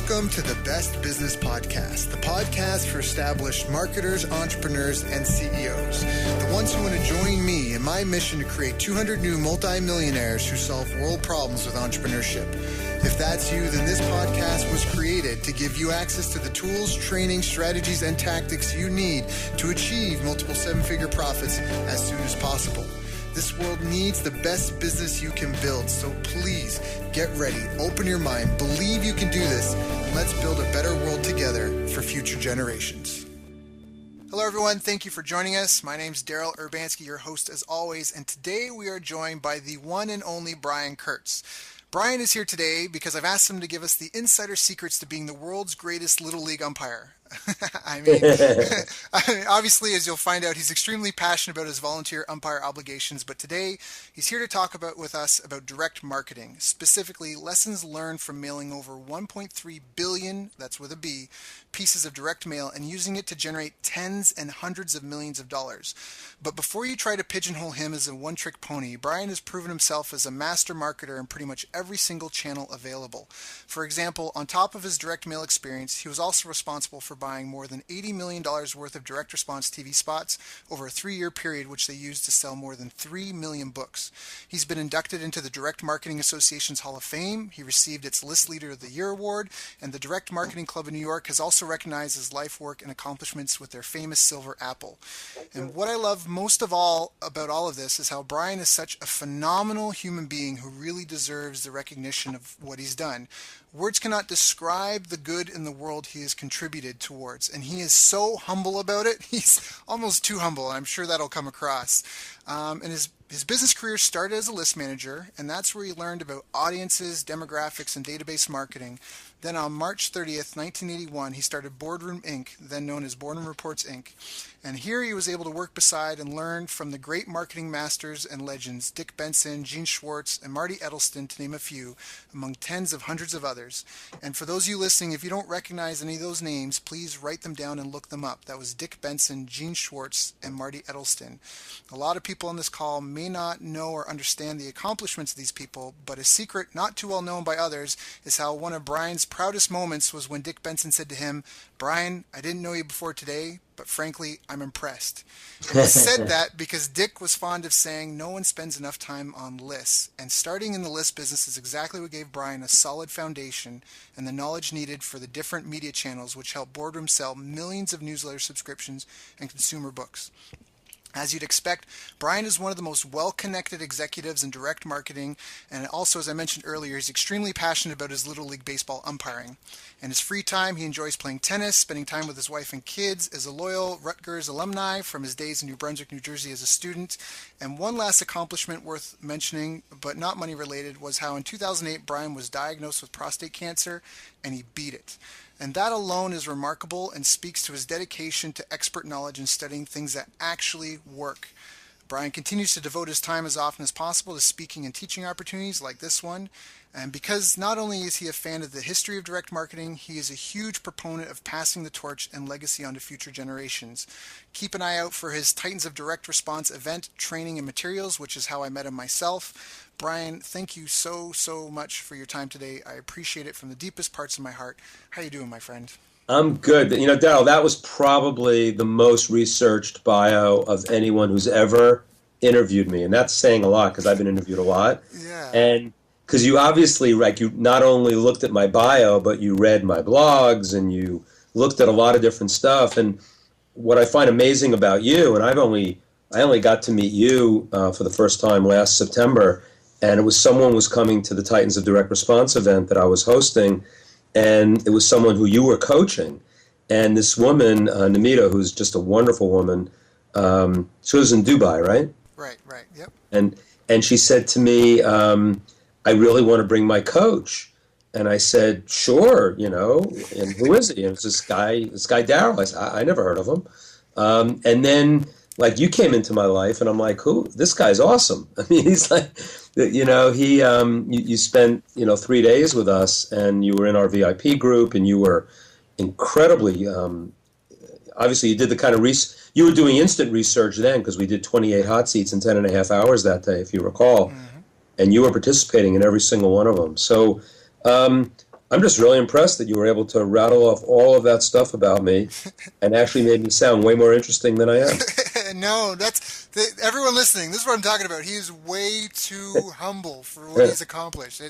Welcome to the Best Business Podcast, the podcast for established marketers, entrepreneurs, and CEOs. The ones who want to join me in my mission to create 200 new multimillionaires who solve world problems with entrepreneurship. If that's you, then this podcast was created to give you access to the tools, training, strategies, and tactics you need to achieve multiple seven-figure profits as soon as possible. This world needs the best business you can build, so please get ready, open your mind, believe you can do this, and let's build a better world together for future generations. Hello everyone, thank you for joining us. My name is Daryl Urbanski, your host as always, and today we are joined by the one and only Brian Kurtz. Brian is here today because I've asked him to give us the insider secrets to being the world's greatest Little League umpire. I mean, obviously, as you'll find out, he's extremely passionate about his volunteer umpire obligations, but today he's here to talk with us about direct marketing, specifically lessons learned from mailing over 1.3 billion, that's with a B, pieces of direct mail and using it to generate tens and hundreds of millions of dollars. But before you try to pigeonhole him as a one-trick pony, Brian has proven himself as a master marketer in pretty much every single channel available. For example, on top of his direct mail experience, he was also responsible for buying more than $80 million worth of direct response TV spots over a 3-year period, which they used to sell more than 3 million books. He's been inducted into the Direct Marketing Association's Hall of Fame. He received its List Leader of the Year award, and the Direct Marketing Club in New York has also recognized his life work and accomplishments with their famous Silver Apple. And what I love most of all about all of this is how Brian is such a phenomenal human being who really deserves the recognition of what he's done. Words cannot describe the good in the world he has contributed towards, and he is so humble about it. He's almost too humble, and I'm sure that'll come across. And his business career started as a list manager, and that's where he learned about audiences, demographics, and database marketing. Then on March 30th, 1981, he started Boardroom Inc., then known as Boardroom Reports Inc., and here he was able to work beside and learn from the great marketing masters and legends, Dick Benson, Gene Schwartz, and Marty Edelstein, to name a few, among tens of hundreds of others. And for those of you listening, if you don't recognize any of those names, please write them down and look them up. That was Dick Benson, Gene Schwartz, and Marty Edelstein. A lot of people on this call may not know or understand the accomplishments of these people, but a secret not too well known by others is how one of Brian's proudest moments was when Dick Benson said to him, "Brian, I didn't know you before today, but frankly, I'm impressed." And he said that because Dick was fond of saying no one spends enough time on lists, and starting in the list business is exactly what gave Brian a solid foundation and the knowledge needed for the different media channels which helped Boardroom sell millions of newsletter subscriptions and consumer books. As you'd expect, Brian is one of the most well-connected executives in direct marketing, and also, as I mentioned earlier, he's extremely passionate about his Little League baseball umpiring. In his free time, he enjoys playing tennis, spending time with his wife and kids, is a loyal Rutgers alumni from his days in New Brunswick, New Jersey as a student. And one last accomplishment worth mentioning, but not money-related, was how in 2008, Brian was diagnosed with prostate cancer, and he beat it. And that alone is remarkable and speaks to his dedication to expert knowledge and studying things that actually work. Brian continues to devote his time as often as possible to speaking and teaching opportunities like this one. And because not only is he a fan of the history of direct marketing, he is a huge proponent of passing the torch and legacy on to future generations. Keep an eye out for his Titans of Direct Response event, training, and materials, which is how I met him myself. Brian, thank you so much for your time today. I appreciate it from the deepest parts of my heart. How you doing, my friend? I'm good. You know, Daryl, that was probably the most researched bio of anyone who's ever interviewed me. And that's saying a lot because I've been interviewed a lot. Yeah. And because you obviously, like, you not only looked at my bio, but you read my blogs and you looked at a lot of different stuff. And what I find amazing about you, and I only got to meet you for the first time last September, and it was someone was coming to the Titans of Direct Response event that I was hosting, and it was someone who you were coaching. And this woman, Namita, who's just a wonderful woman, she was in Dubai, right? Right, yep. And she said to me, I really want to bring my coach. And I said, sure, you know, and who is he? And it's this guy Daryl. I said, I never heard of him. And then, like, you came into my life, and I'm like, who? This guy's awesome. I mean, he's like, you know, you spent, 3 days with us, and you were in our VIP group, and you were incredibly, obviously you did the kind of you were doing instant research then, because we did 28 hot seats in 10 and a half hours that day, if you recall, and you were participating in every single one of them. So I'm just really impressed that you were able to rattle off all of that stuff about me and actually made me sound way more interesting than I am. No, everyone listening. This is what I'm talking about. He is way too humble for what he's accomplished.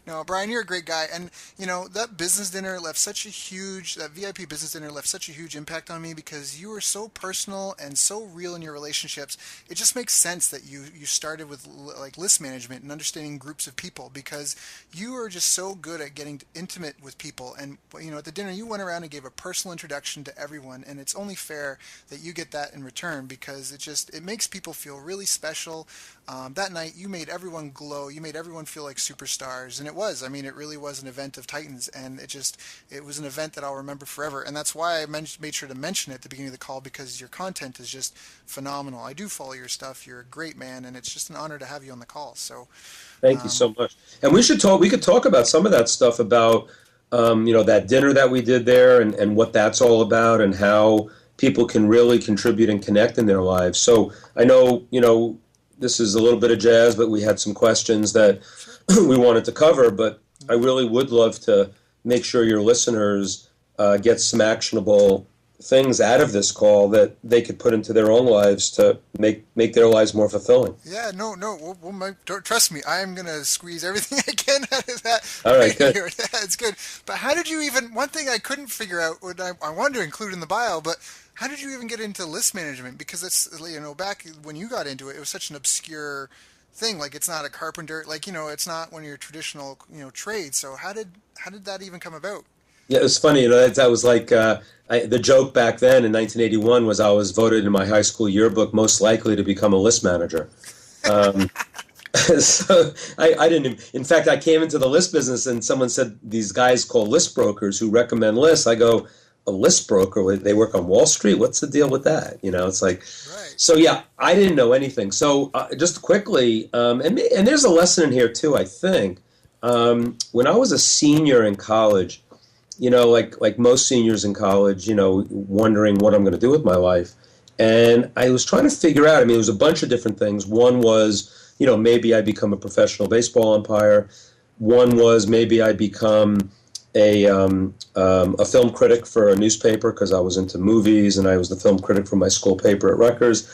No, Brian, you're a great guy, and that business dinner left that VIP business dinner left such a huge impact on me because you were so personal and so real in your relationships. It just makes sense that you started with like list management and understanding groups of people because you are just so good at getting intimate with people. And at the dinner you went around and gave a personal introduction to everyone, and it's only fair that you get that in return because it makes people feel really special. That night you made everyone glow. You made everyone feel like superstars, and it really was an event of titans, and it was an event that I'll remember forever. And that's why I made sure to mention it at the beginning of the call because your content is just phenomenal. I do follow your stuff. You're a great man, and it's just an honor to have you on the call. So thank you so much. And we could talk about some of that stuff about that dinner that we did there and what that's all about and how people can really contribute and connect in their lives. So I know, this is a little bit of jazz, but we had some questions that we wanted to cover, but I really would love to make sure your listeners get some actionable things out of this call that they could put into their own lives to make their lives more fulfilling. Yeah, no, trust me, I am going to squeeze everything I can out of that. All right, good. Here. It's good. But how did you one thing I couldn't figure out, what I wanted to include in the bio, but how did you even get into list management? Because it's, back when you got into it, it was such an obscure thing. Like, it's not a carpenter, it's not one of your traditional, trades. So how did that even come about? Yeah, it was funny. That was like the joke back then in 1981 was I was voted in my high school yearbook most likely to become a list manager. So I didn't. In fact, I came into the list business and someone said these guys called list brokers who recommend lists. I go, a list broker? They work on Wall Street? What's the deal with that? It's like. Right. So yeah, I didn't know anything. So just quickly, and there's a lesson in here too. I think when I was a senior in college. Like most seniors in college, wondering what I'm going to do with my life. And I was trying to figure out, it was a bunch of different things. One was, maybe I become a professional baseball umpire. One was maybe I become a film critic for a newspaper because I was into movies and I was the film critic for my school paper at Rutgers.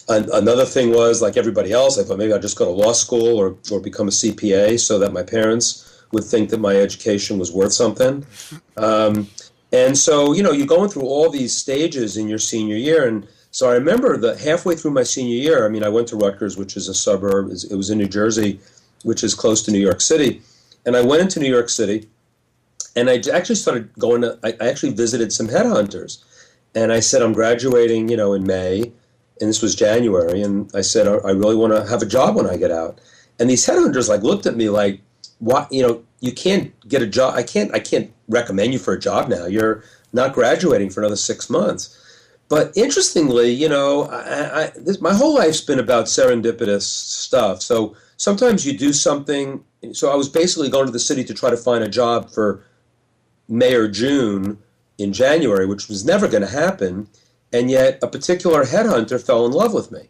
Another thing was, like everybody else, I thought maybe I'd just go to law school or become a CPA so that my parents would think that my education was worth something. And so, you're going through all these stages in your senior year. And so I remember that halfway through my senior year, I went to Rutgers, which is a suburb. It was in New Jersey, which is close to New York City. And I went into New York City, and I actually started I actually visited some headhunters. And I said, I'm graduating, in May, and this was January. And I said, I really want to have a job when I get out. And these headhunters looked at me like, what, you can't get a job. I can't recommend you for a job now. You're not graduating for another 6 months. But interestingly, my whole life's been about serendipitous stuff. So sometimes you do something. So I was basically going to the city to try to find a job for May or June in January, which was never going to happen. And yet a particular headhunter fell in love with me.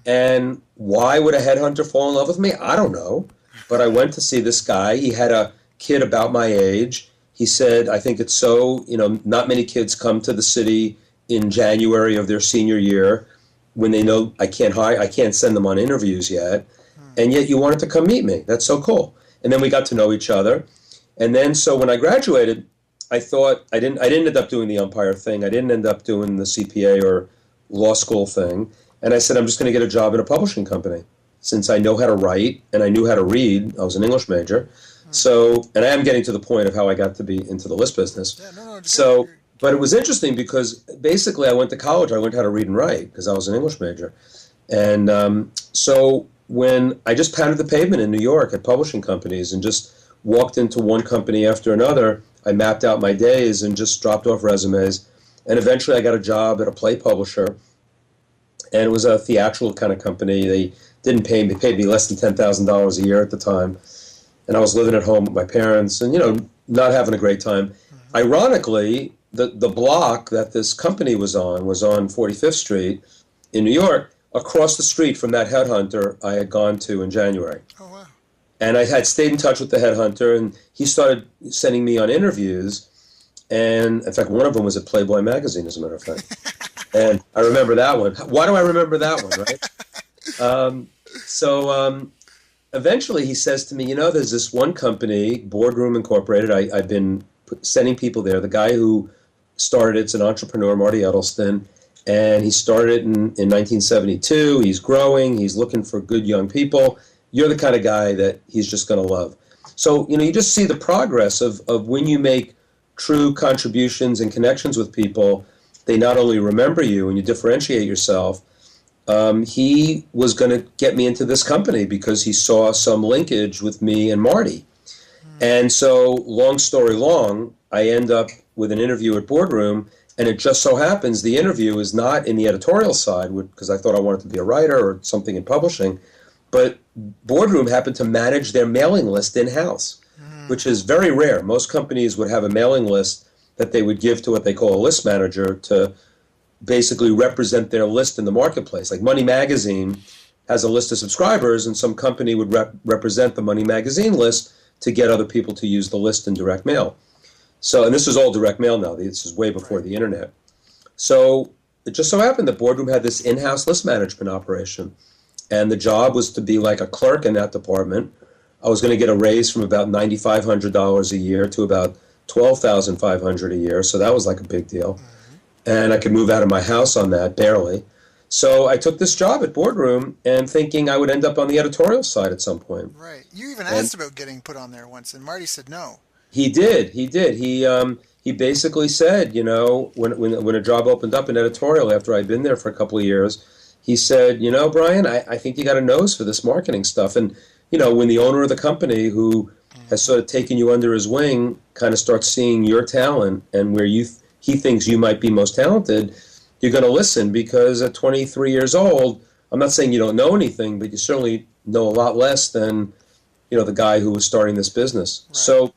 And why would a headhunter fall in love with me? I don't know. But I went to see this guy. He had a kid about my age. He said, I think it's so, not many kids come to the city in January of their senior year when they know I can't send them on interviews yet. And yet you wanted to come meet me. That's so cool. And then we got to know each other. And then so when I graduated, I thought I didn't end up doing the umpire thing. I didn't end up doing the CPA or law school thing. And I said, I'm just going to get a job in a publishing company. Since I know how to write and I knew how to read, I was an English major. So, and I am getting to the point of how I got to be into the list business. So, but it was interesting because basically I went to college, I learned how to read and write because I was an English major. And so when I just pounded the pavement in New York at publishing companies and just walked into one company after another, I mapped out my days and just dropped off resumes. And eventually I got a job at a play publisher. And it was a theatrical kind of company. They didn't pay me. They paid me less than $10,000 a year at the time. And I was living at home with my parents and, not having a great time. Mm-hmm. Ironically, the block that this company was on 45th Street in New York, across the street from that headhunter I had gone to in January. Oh, wow. And I had stayed in touch with the headhunter, and he started sending me on interviews. And in fact, one of them was at Playboy magazine, as a matter of fact. And I remember that one. Why do I remember that one, right? So eventually he says to me, there's this one company, Boardroom Incorporated. I've been sending people there. The guy who started it's an entrepreneur, Marty Edelston, and he started it in 1972. He's growing. He's looking for good young people. You're the kind of guy that he's just going to love. So, you just see the progress of when you make true contributions and connections with people, they not only remember you and you differentiate yourself. He was going to get me into this company because he saw some linkage with me and Marty. And so, long story long, I end up with an interview at Boardroom, and it just so happens the interview is not in the editorial side, because I thought I wanted to be a writer or something in publishing, but Boardroom happened to manage their mailing list in-house, which is very rare. Most companies would have a mailing list that they would give to what they call a list manager to basically represent their list in the marketplace. Like Money Magazine has a list of subscribers, and some company would represent the Money Magazine list to get other people to use the list in direct mail. So, and this is all direct mail now. This is way before the internet. So it just so happened that Boardroom had this in-house list management operation, and the job was to be like a clerk in that department. I was going to get a raise from about $9,500 a year to about $12,500 a year, so that was like a big deal. And I could move out of my house on that, barely. So I took this job at Boardroom and thinking I would end up on the editorial side at some point. Right. You even asked about getting put on there once, and Marty said no. He did. He basically said, when a job opened up in editorial after I'd been there for a couple of years, he said, Brian, I think you got a nose for this marketing stuff. And, when the owner of the company who has sort of taken you under his wing kind of starts seeing your talent and where he thinks you might be most talented, you're going to listen, because at 23 years old, I'm not saying you don't know anything, but you certainly know a lot less than, the guy who was starting this business. Right. So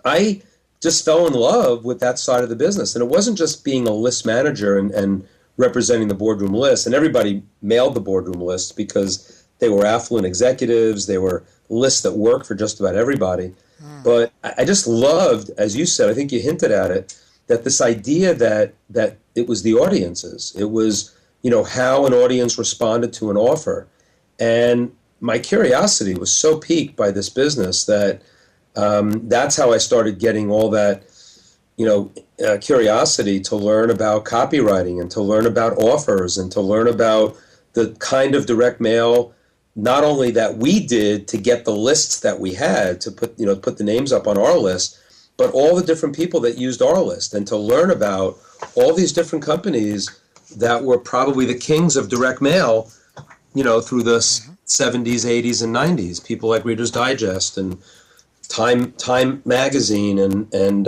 I just fell in love with that side of the business. And it wasn't just being a list manager and representing the Boardroom list. And everybody mailed the Boardroom list because they were affluent executives. They were lists that worked for just about everybody. But I just loved, as you said, I think you hinted at it, that this idea that it was the audiences. It was, how an audience responded to an offer. And my curiosity was so piqued by this business that that's how I started getting all that, curiosity to learn about copywriting and to learn about offers and to learn about the kind of direct mail, not only that we did to get the lists that we had to put the names up on our list, but all the different people that used our list, and to learn about all these different companies that were probably the kings of direct mail, through the 70s, 80s, and 90s. People like Reader's Digest and Time Magazine and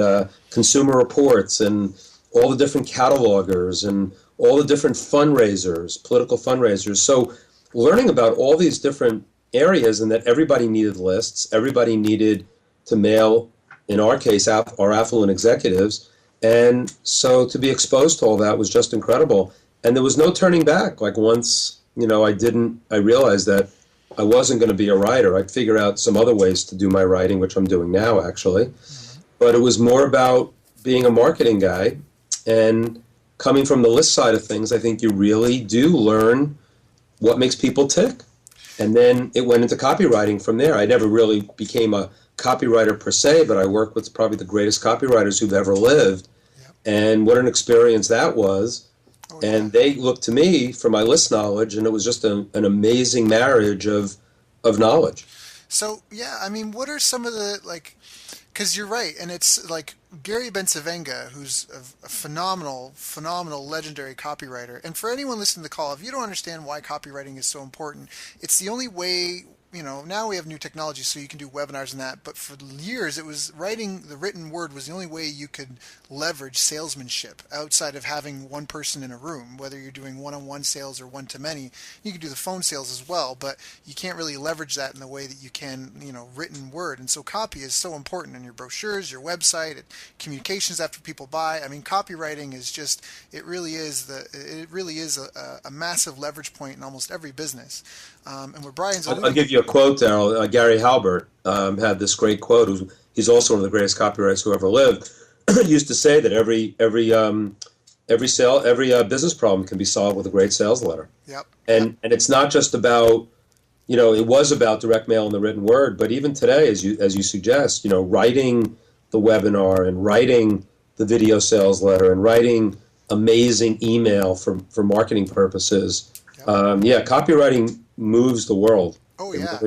Consumer Reports and all the different catalogers and all the different fundraisers, political fundraisers. So learning about all these different areas, and that everybody needed lists, everybody needed to mail, in our case, our affluent executives. And so to be exposed to all that was just incredible. And there was no turning back. Like once, I realized that I wasn't going to be a writer. I'd figure out some other ways to do my writing, which I'm doing now, actually. But it was more about being a marketing guy. And coming from the list side of things, I think you really do learn what makes people tick. And then it went into copywriting from there. I never really became a copywriter per se, but I worked with probably the greatest copywriters who've ever lived. Yep. And what an experience that was. Oh, yeah. And they looked to me for my list knowledge, and it was just an amazing marriage of knowledge. So, what are some of the, because you're right, and it's like Gary Bencivenga, who's a phenomenal, legendary copywriter. And for anyone listening to the call, if you don't understand why copywriting is so important, it's the only way. Now we have new technology, so you can do webinars and that. But for years, it was writing the written word was the only way you could leverage salesmanship outside of having one person in a room. Whether you're doing one-on-one sales or one-to-many, you can do the phone sales as well. But you can't really leverage that in the way that you can, written word. And so copy is so important in your brochures, your website, communications after people buy. Copywriting is just it really is a massive leverage point in almost every business. And what Brian's I'll give you a quote, Daryl. Gary Halbert had this great quote. He's also one of the greatest copywriters who ever lived. Used to say that every business problem can be solved with a great sales letter. Yep. And it's not just about, it was about direct mail and the written word, but even today, as you suggest, writing the webinar and writing the video sales letter and writing amazing email for marketing purposes. Yep. Copywriting moves the world. Oh yeah.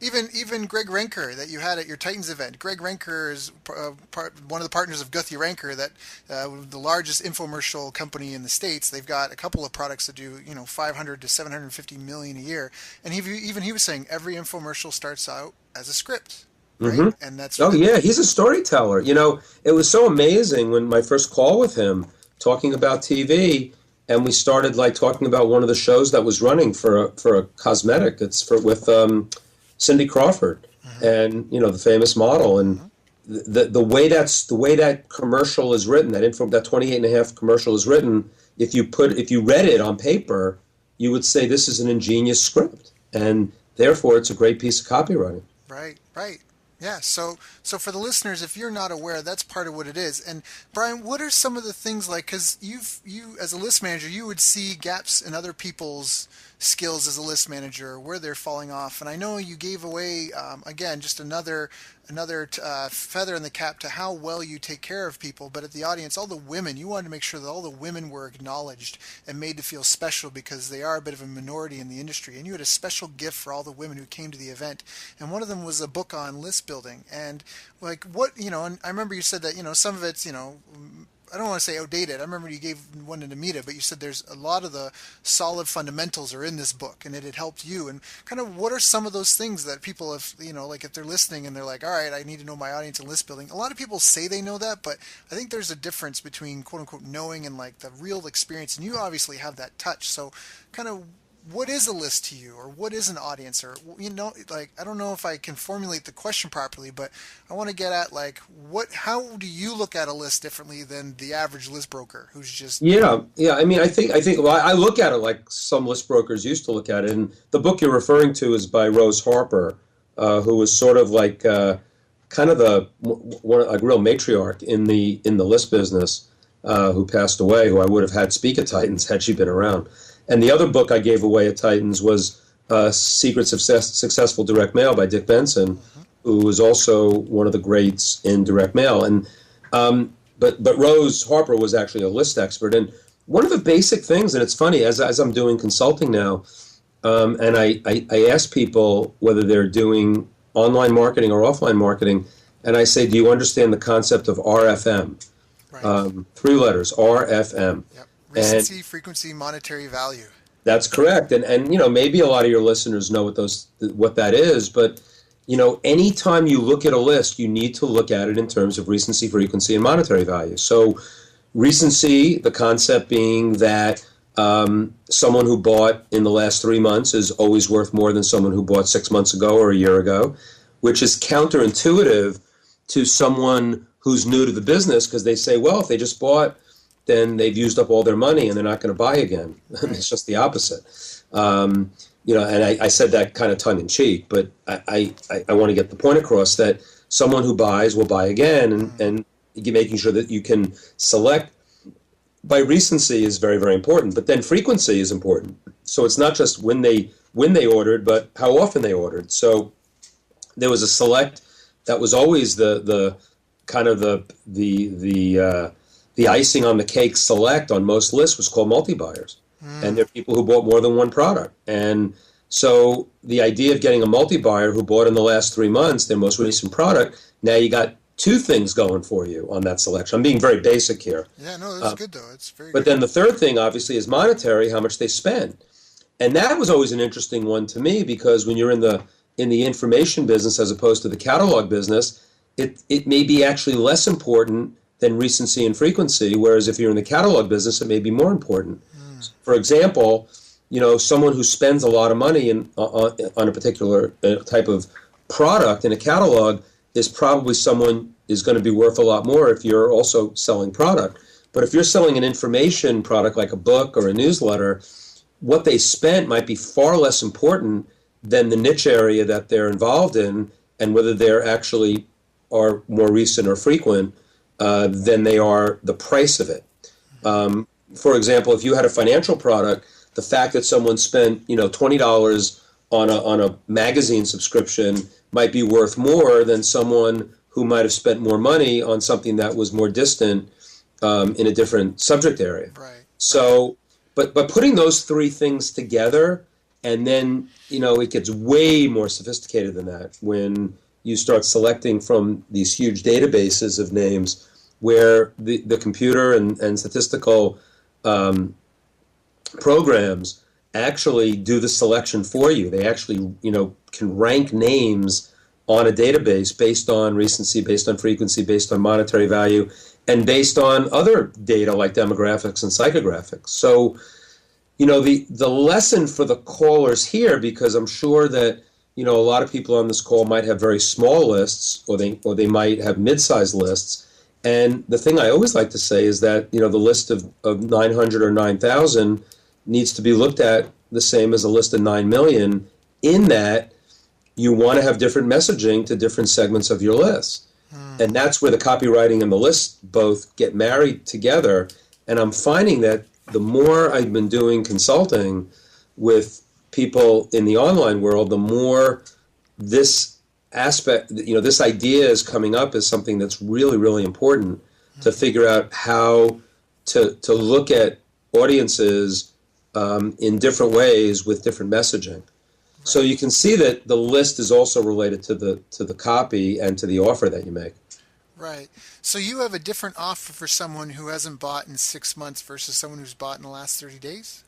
Even Greg Renker that you had at your Titans event. Greg Renker is one of the partners of Guthrie Renker, that the largest infomercial company in the States. They've got a couple of products that do 500 to 750 million a year. And he was saying every infomercial starts out as a script. Right? Mm-hmm. And that's he's a storyteller. It was so amazing when my first call with him talking about TV, and we started talking about one of the shows that was running for a cosmetic. It's with Cindy Crawford, and the famous model, and the way that commercial is written, that 28.5 commercial is written. If you read it on paper, you would say this is an ingenious script, and therefore it's a great piece of copywriting. Right. Yeah, so for the listeners, if you're not aware, that's part of what it is. And Brian, what are some of the things because you as a list manager, you would see gaps in other people's skills as a list manager, where they're falling off. And I know you gave away, again, just another feather in the cap to how well you take care of people. But at the audience, all the women, you wanted to make sure that all the women were acknowledged and made to feel special, because they are a bit of a minority in the industry. And you had a special gift for all the women who came to the event. And one of them was a book on list building. And and I remember you said that, some of it's, I don't want to say outdated. I remember you gave one to Namita, but you said there's a lot of the solid fundamentals are in this book, and it had helped you. And kind of what are some of those things that people have, if they're listening and they're like, all right, I need to know my audience and list building. A lot of people say they know that, but I think there's a difference between quote unquote knowing and the real experience. And you obviously have that touch. So kind of, what is a list to you, or what is an audience, or I don't know if I can formulate the question properly, but I want to get at how do you look at a list differently than the average list broker who's just I think well, I look at it like some list brokers used to look at it, and the book you're referring to is by Rose Harper, who was sort of kind of a real matriarch in the list business, who passed away, who I would have had speak at Titans had she been around. And the other book I gave away at Titans was Secrets of Successful Direct Mail by Dick Benson, who was also one of the greats in direct mail. And but Rose Harper was actually a list expert. And one of the basic things, and it's funny, as I'm doing consulting now, and I ask people whether they're doing online marketing or offline marketing, and I say, do you understand the concept of RFM? Right. 3 letters, RFM. Yep. Recency, frequency, monetary value. That's correct. And maybe a lot of your listeners know what that is, but anytime you look at a list, you need to look at it in terms of recency, frequency, and monetary value. So recency, the concept being that someone who bought in the last 3 months is always worth more than someone who bought 6 months ago or a year ago, which is counterintuitive to someone who's new to the business, because they say, well, if they just bought, then they've used up all their money and they're not going to buy again. It's just the opposite. And I said that kind of tongue in cheek, but I want to get the point across that someone who buys will buy again, and making sure that you can select by recency is very, very important. But then frequency is important. So it's not just when they ordered, but how often they ordered. So there was a select that was always the kind of the icing on the cake select on most lists was called multi-buyers. And there are people who bought more than one product. And so the idea of getting a multi-buyer who bought in the last 3 months their most recent product, now you got 2 things going for you on that selection. I'm being very basic here. Yeah, no, that's good though. It's very But good. then the third thing, obviously, is monetary, how much they spend. And that was always an interesting one to me, because when you're in the information business as opposed to the catalog business, it may be actually less important than recency and frequency, whereas if you're in the catalog business, it may be more important. For example, someone who spends a lot of money on a particular type of product in a catalog is probably someone is going to be worth a lot more if you're also selling product. But if you're selling an information product like a book or a newsletter, what they spent might be far less important than the niche area that they're involved in, and whether they're actually are more recent or frequent than they are the price of it. For example, if you had a financial product, the fact that someone spent $20 on a magazine subscription might be worth more than someone who might have spent more money on something that was more distant in a different subject area. Right. So, but putting those three things together, and then it gets way more sophisticated than that when you start selecting from these huge databases of names, where the computer and statistical programs actually do the selection for you. They actually, can rank names on a database based on recency, based on frequency, based on monetary value, and based on other data like demographics and psychographics. So, the lesson for the callers here, because I'm sure that, a lot of people on this call might have very small lists, or they might have mid-sized lists. And the thing I always like to say is that, the list of 900 or 9,000 needs to be looked at the same as a list of 9 million, in that you want to have different messaging to different segments of your list. And that's where the copywriting and the list both get married together. And I'm finding that the more I've been doing consulting with people in the online world, the more this aspect, this idea is coming up as something that's really, really important to figure out how to look at audiences in different ways with different messaging. Right. So you can see that the list is also related to the copy and to the offer that you make. Right. So you have a different offer for someone who hasn't bought in 6 months versus someone who's bought in the last 30 days?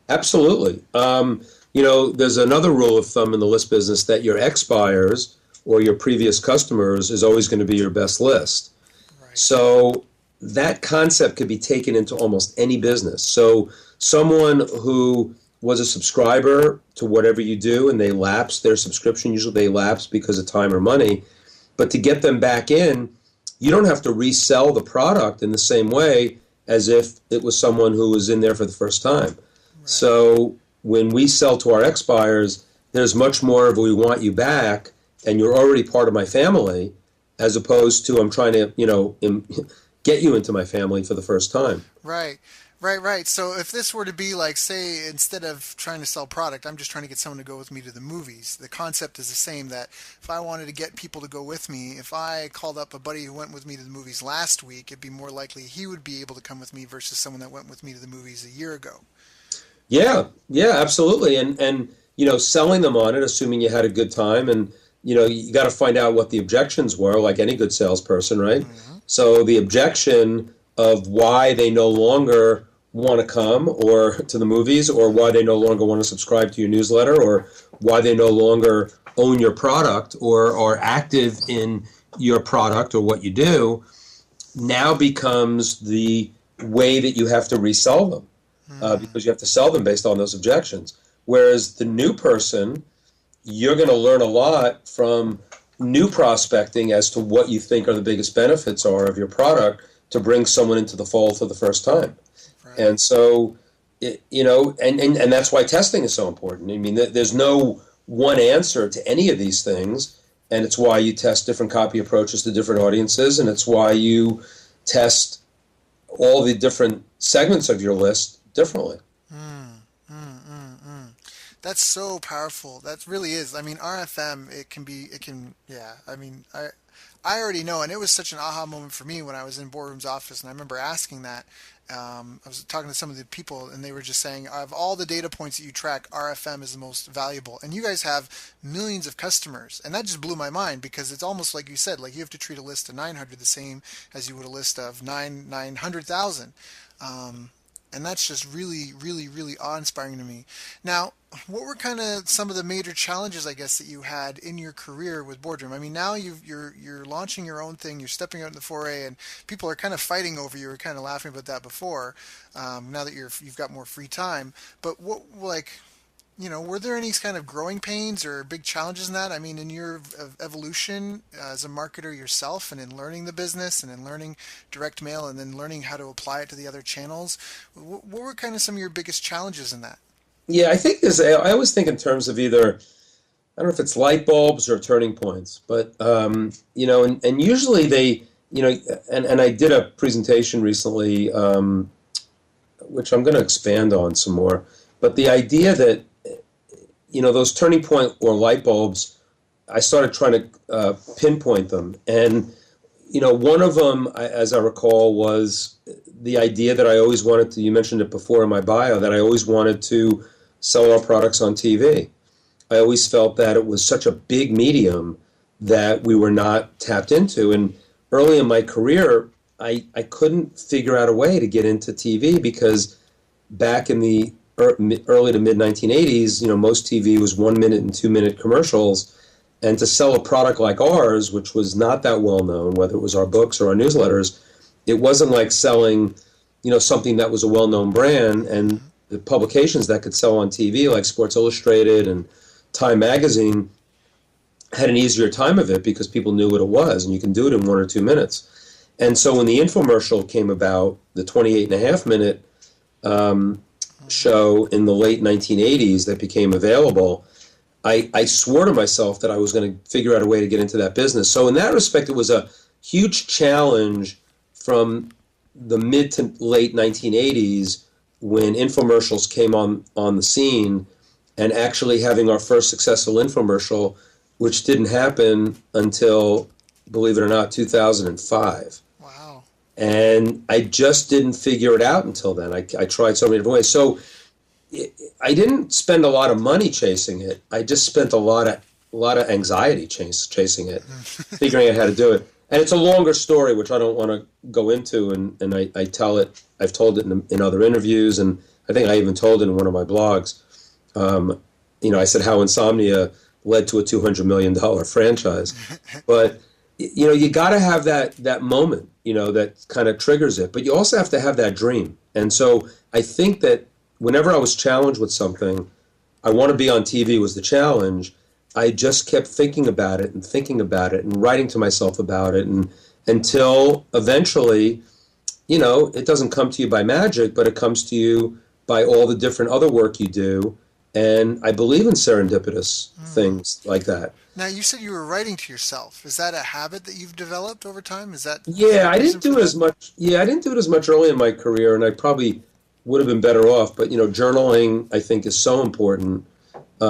Absolutely. There's another rule of thumb in the list business that your ex-buyers or your previous customers is always going to be your best list. Right. So that concept could be taken into almost any business. So someone who was a subscriber to whatever you do and they lapse their subscription, usually they lapse because of time or money, but to get them back in, you don't have to resell the product in the same way as if it was someone who was in there for the first time. Right. So when we sell to our ex-buyers, there's much more of we want you back and you're already part of my family, as opposed to I'm trying to, get you into my family for the first time. Right. Right. So if this were to be like, say, instead of trying to sell product, I'm just trying to get someone to go with me to the movies. The concept is the same, that if I wanted to get people to go with me, if I called up a buddy who went with me to the movies last week, it'd be more likely he would be able to come with me versus someone that went with me to the movies a year ago. Yeah, absolutely. And selling them on it, assuming you had a good time, and you got to find out what the objections were, like any good salesperson, right? Mm-hmm. So the objection of why they no longer want to come or to the movies, or why they no longer want to subscribe to your newsletter, or why they no longer own your product or are active in your product or what you do, now becomes the way that you have to resell them, because you have to sell them based on those objections. Whereas the new person, you're going to learn a lot from new prospecting as to what you think are the biggest benefits are of your product to bring someone into the fold for the first time. Right. And so, and that's why testing is so important. I mean, there's no one answer to any of these things, and it's why you test different copy approaches to different audiences, and it's why you test all the different segments of your list differently. That's so powerful. That really is. I mean, RFM, I mean, I already know, and it was such an aha moment for me when I was in Boardroom's office, and I remember asking that. I was talking to some of the people, and they were just saying, of all the data points that you track, RFM is the most valuable. And you guys have millions of customers, and that just blew my mind, because it's almost like you said, like you have to treat a list of 900 the same as you would a list of 900,000. And that's just really, really, really awe-inspiring to me. Now, what were kind of some of the major challenges, I guess, that you had in your career with Boardroom? I mean, now you're launching your own thing, you're stepping out in the foray, and people are kind of fighting over you. We were kind of laughing about that before. Now that you've got more free time, but what, like, were there any kind of growing pains or big challenges in that? I mean, in your evolution as a marketer yourself, and in learning the business, and in learning direct mail, and then learning how to apply it to the other channels, what were kind of some of your biggest challenges in that? Yeah, I think I always think in terms of either, I don't know if it's light bulbs or turning points, but and usually they, and I did a presentation recently, which I'm going to expand on some more. But the idea that those turning point or light bulbs, I started trying to pinpoint them, and one of them, as I recall, was the idea that I always wanted to. You mentioned it before in my bio that I always wanted to sell our products on TV. I always felt that it was such a big medium that we were not tapped into. And early in my career, I couldn't figure out a way to get into TV because back in the early to mid 1980s, most TV was 1 minute and 2 minute commercials. And to sell a product like ours, which was not that well known, whether it was our books or our newsletters, it wasn't like selling, something that was a well-known brand. And the publications that could sell on TV, like Sports Illustrated and Time Magazine, had an easier time of it because people knew what it was, and you can do it in 1 or 2 minutes. And so when the infomercial came about, the 28.5-minute show in the late 1980s that became available, I swore to myself that I was going to figure out a way to get into that business. So in that respect, it was a huge challenge from the mid to late 1980s when infomercials came on the scene, and actually having our first successful infomercial, which didn't happen until, believe it or not, 2005. Wow. And I just didn't figure it out until then. I tried so many different ways. So I didn't spend a lot of money chasing it. I just spent a lot of anxiety chasing it, figuring out how to do it. And it's a longer story, which I don't want to go into, and I tell it. I've told it in other interviews, and I think I even told it in one of my blogs. I said how insomnia led to a $200 million franchise. But you got to have that moment, that kind of triggers it. But you also have to have that dream. And so I think that whenever I was challenged with something, I want to be on TV was the challenge. I just kept thinking about it and writing to myself about it, and until eventually, it doesn't come to you by magic, but it comes to you by all the different other work you do. And I believe in serendipitous things like that. Now, you said you were writing to yourself. Is that a habit that you've developed over time? I didn't do it as much. Yeah, I didn't do it as much early in my career, and I probably would have been better off. But journaling, I think, is so important.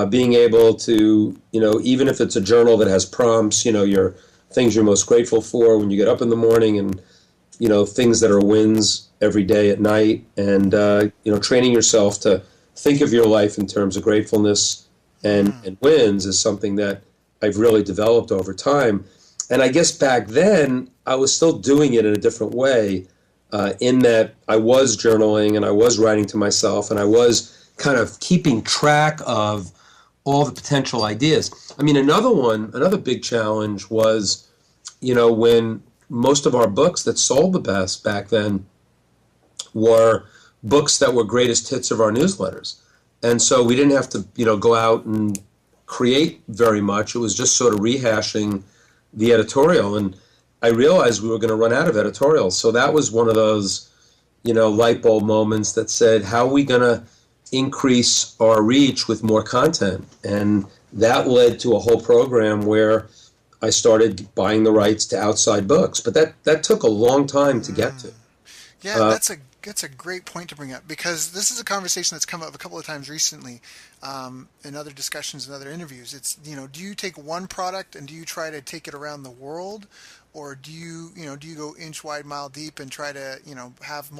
Being able to, even if it's a journal that has prompts, your things you're most grateful for when you get up in the morning, and things that are wins every day at night, and training yourself to think of your life in terms of gratefulness and wins is something that I've really developed over time. And I guess back then I was still doing it in a different way, in that I was journaling and I was writing to myself and I was kind of keeping track of all the potential ideas. I mean, another big challenge was, when most of our books that sold the best back then were books that were greatest hits of our newsletters. And so we didn't have to, go out and create very much. It was just sort of rehashing the editorial. And I realized we were going to run out of editorials. So that was one of those, light bulb moments that said, how are we going to increase our reach with more content? And that led to a whole program where I started buying the rights to outside books. But that took a long time to get to. Yeah, that's a great point to bring up, because this is a conversation that's come up a couple of times recently in other discussions and other interviews. It's, do you take one product and do you try to take it around the world, or do you go inch wide, mile deep and try to, have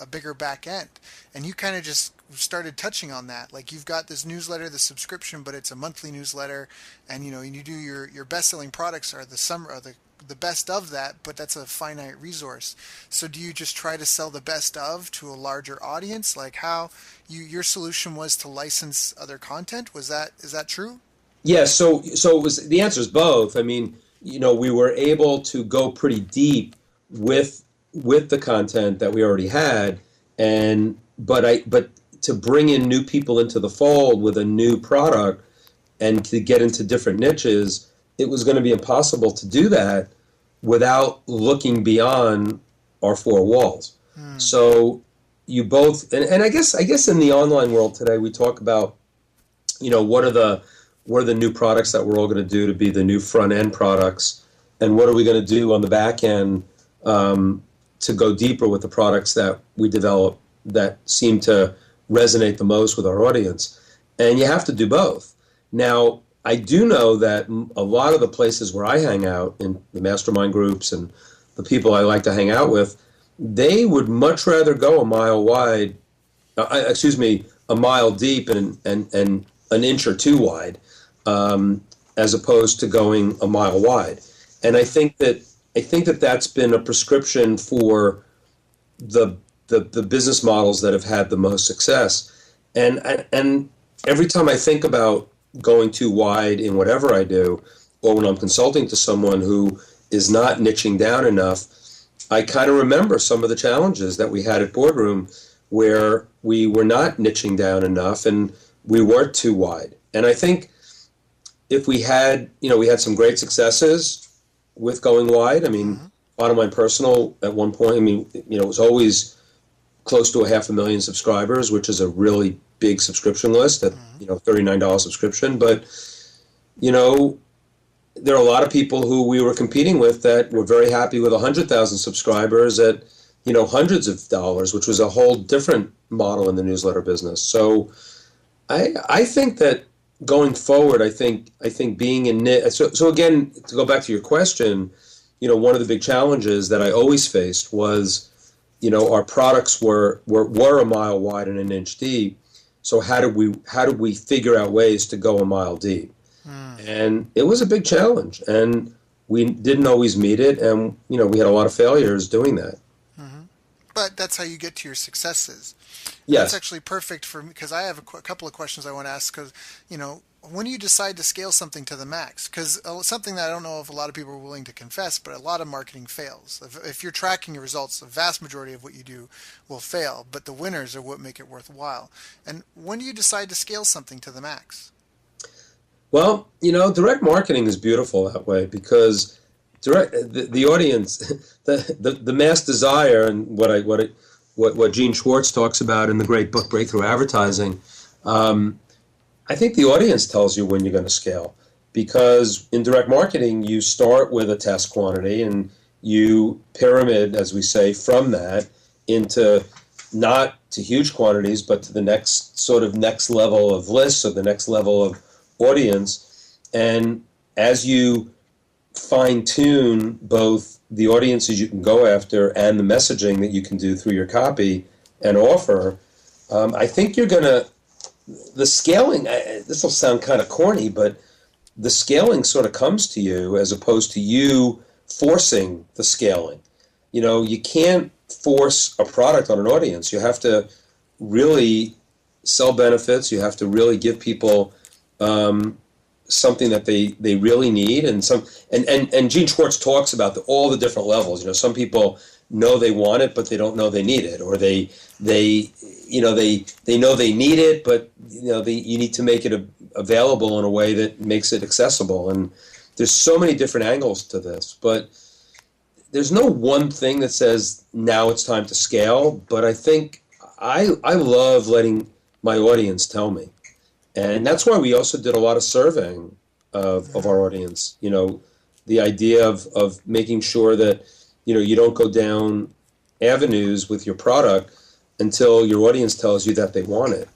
a bigger back end? And you kind of just started touching on that. Like, you've got this newsletter, the subscription, but it's a monthly newsletter, and you do your best-selling products are the best of that, but that's a finite resource. So do you just try to sell the best of to a larger audience? Like how your solution was to license other content? Is that true? Yeah, so it was, the answer is both. I mean, we were able to go pretty deep with the content that we already had, but to bring in new people into the fold with a new product and to get into different niches, it was going to be impossible to do that without looking beyond our four walls. So you both, and I guess in the online world today, we talk about, what are the new products that we're all going to do to be the new front end products, and what are we going to do on the back end to go deeper with the products that we develop that seem to resonate the most with our audience. And you have to do both. Now, I do know that a lot of the places where I hang out, in the mastermind groups and the people I like to hang out with, they would much rather go a mile wide, a mile deep and an inch or two wide, as opposed to going a mile wide. And I think that that's been a prescription for the business models that have had the most success. And every time I think about going too wide in whatever I do, or when I'm consulting to someone who is not niching down enough, I kind of remember some of the challenges that we had at Boardroom where we were not niching down enough and we weren't too wide. And I think if we had some great successes with going wide. I mean, bottom line personal at one point, it was always close to 500,000 subscribers, which is a really big subscription list at, $39 subscription. But, there are a lot of people who we were competing with that were very happy with 100,000 subscribers at, hundreds of dollars, which was a whole different model in the newsletter business. So I think that going forward, I think being in it. So again, to go back to your question, one of the big challenges that I always faced was, our products were a mile wide and an inch deep. So how did we figure out ways to go a mile deep? And it was a big challenge, and we didn't always meet it, and we had a lot of failures doing that. But that's how you get to your successes. Yes. That's actually perfect for me, because I have a couple of questions I want to ask. Because when do you decide to scale something to the max? Because something that I don't know if a lot of people are willing to confess, but a lot of marketing fails. If you're tracking your results, the vast majority of what you do will fail, but the winners are what make it worthwhile. And when do you decide to scale something to the max? Well, direct marketing is beautiful that way, because the audience, the mass desire, and what Gene Schwartz talks about in the great book Breakthrough Advertising. I think the audience tells you when you're going to scale, because in direct marketing, you start with a test quantity and you pyramid, as we say, from that into not to huge quantities, but to the next level of lists, or the next level of audience. And as you fine tune both the audiences you can go after and the messaging that you can do through your copy and offer, I think you're going to, the scaling, this will sound kind of corny, but the scaling sort of comes to you as opposed to you forcing the scaling. You can't force a product on an audience. You have to really sell benefits. You have to really give people something that they really need, and Gene Schwartz talks about all the different levels. Some people know they want it, but they don't know they need it, or they know they need it, but you need to make it available in a way that makes it accessible. And there's so many different angles to this, but there's no one thing that says now it's time to scale. But I think I love letting my audience tell me. And that's why we also did a lot of surveying of our audience. The idea of making sure that, you don't go down avenues with your product until your audience tells you that they want it.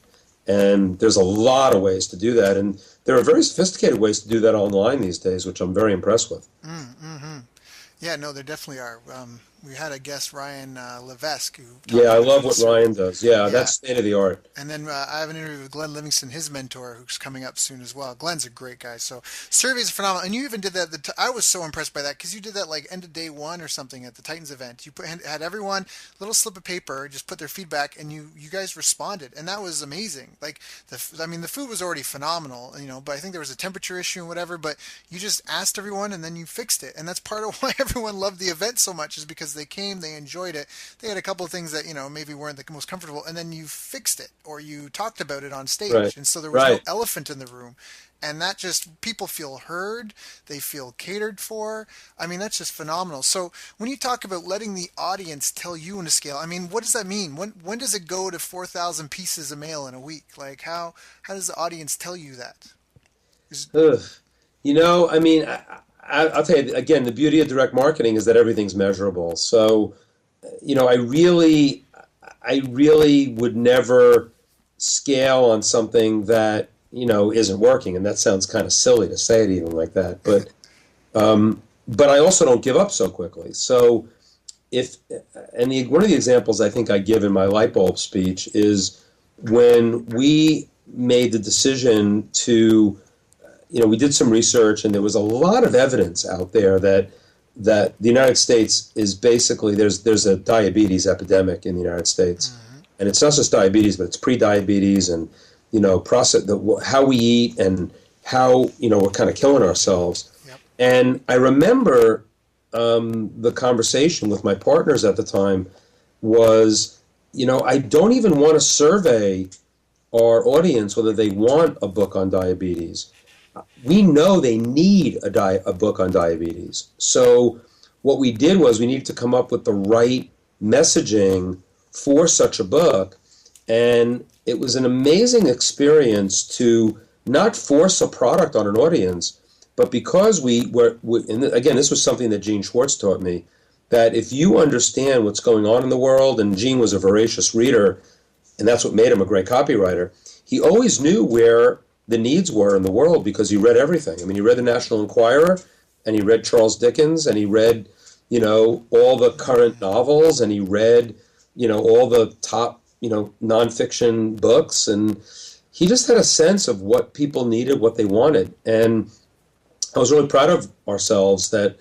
And there's a lot of ways to do that. And there are very sophisticated ways to do that online these days, which I'm very impressed with. Mm-hmm. Yeah, no, there definitely are. We had a guest, Ryan Levesque. Yeah, I love what Ryan does. Yeah, that's state of the art. And then I have an interview with Glenn Livingston, his mentor, who's coming up soon as well. Glenn's a great guy. So surveys are phenomenal. And you even did that. I was so impressed by that, because you did that like end of day one or something at the Titans event. You had everyone, little slip of paper, just put their feedback, and you guys responded. And that was amazing. Like, the food was already phenomenal, but I think there was a temperature issue and whatever, but you just asked everyone and then you fixed it. And that's part of why everyone loved the event so much, is because because they came, they enjoyed it. They had a couple of things that, maybe weren't the most comfortable, and then you fixed it or you talked about it on Right. stage. And so there was no Right. elephant in the room. And that just, people feel heard, they feel catered for. I mean, that's just phenomenal. So when you talk about letting the audience tell you when to scale, I mean, what does that mean? When does it go to 4,000 pieces of mail in a week? Like, how does the audience tell you that? Is, Ugh. I mean, I'll tell you again, the beauty of direct marketing is that everything's measurable. So, I really would never scale on something that, isn't working. And that sounds kind of silly to say it even like that. But I also don't give up so quickly. So one of the examples I think I give in my light bulb speech is when we made the decision to, we did some research, and there was a lot of evidence out there that the United States is basically, there's a diabetes epidemic in the United States, and it's not just diabetes, but it's pre-diabetes, and how we eat, and how we're kind of killing ourselves. yep. And I remember the conversation with my partners at the time was, I don't even want to survey our audience whether they want a book on diabetes. We know they need a book on diabetes. So what we did was we needed to come up with the right messaging for such a book. And it was an amazing experience to not force a product on an audience, but because and again, this was something that Gene Schwartz taught me, that if you understand what's going on in the world, and Gene was a voracious reader, and that's what made him a great copywriter, he always knew where the needs were in the world because he read everything. I mean, he read the National Enquirer, and he read Charles Dickens, and he read, all the current novels, and he read, all the top, nonfiction books, and he just had a sense of what people needed, what they wanted. And I was really proud of ourselves that,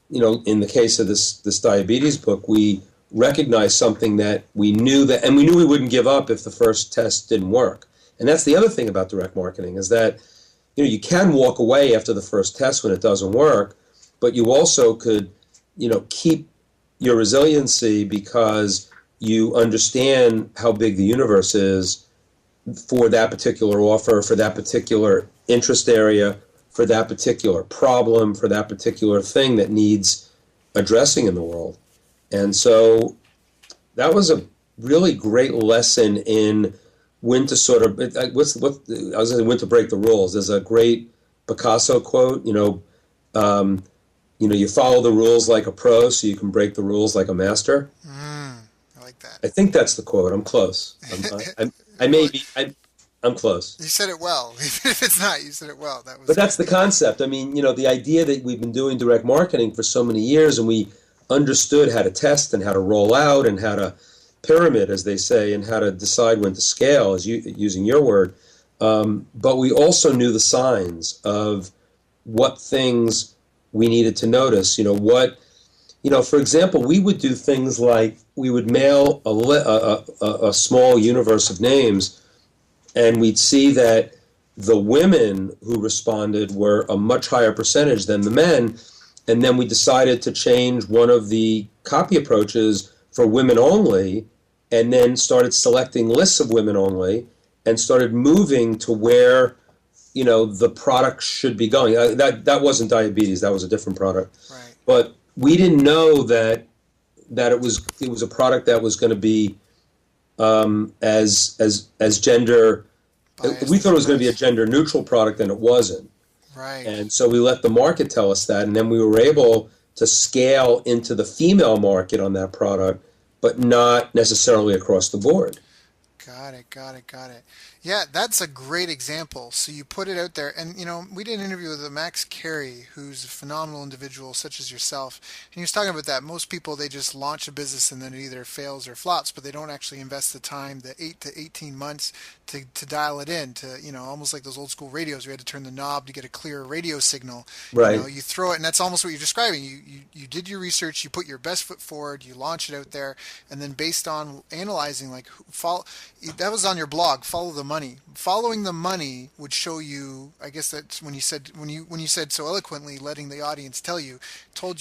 in the case of this diabetes book, we recognized something that we knew and we knew we wouldn't give up if the first test didn't work. And that's the other thing about direct marketing is that, you can walk away after the first test when it doesn't work, but you also could, keep your resiliency because you understand how big the universe is for that particular offer, for that particular interest area, for that particular problem, for that particular thing that needs addressing in the world. And so that was a really great lesson in when to sort of, when to break the rules. There's a great Picasso quote, you follow the rules like a pro so you can break the rules like a master. I like that. I think that's the quote. I'm close. I'm close. You said it well. Even if it's not, you said it well. But that's the concept. I mean, the idea that we've been doing direct marketing for so many years, and we understood how to test and how to roll out and how to pyramid, as they say, and how to decide when to scale, using your word. But we also knew the signs of what things we needed to notice. For example, we would do things like we would mail a small universe of names, and we'd see that the women who responded were a much higher percentage than the men. And then we decided to change one of the copy approaches for women only, and then started selecting lists of women only, and started moving to where, the product should be going. That wasn't diabetes; that was a different product. Right. But we didn't know that it was a product that was going to be as gender. We thought it was going to be a gender neutral product, and it wasn't. Right. And so we let the market tell us that, and then we were able to scale into the female market on that product, but not necessarily across the board. Got it. Yeah, that's a great example. So you put it out there, and we did an interview with Max Carey, who's a phenomenal individual such as yourself, and he was talking about that. Most people, they just launch a business and then it either fails or flops, but they don't actually invest the time, the 8 to 18 months to dial it in, to almost like those old school radios. We had to turn the knob to get a clear radio signal. Right. You throw it, and that's almost what you're describing. You did your research, you put your best foot forward, you launch it out there, and then based on analyzing, that was on your blog, Follow the Money. Following the money would show you, I guess that's when you said so eloquently, letting the audience told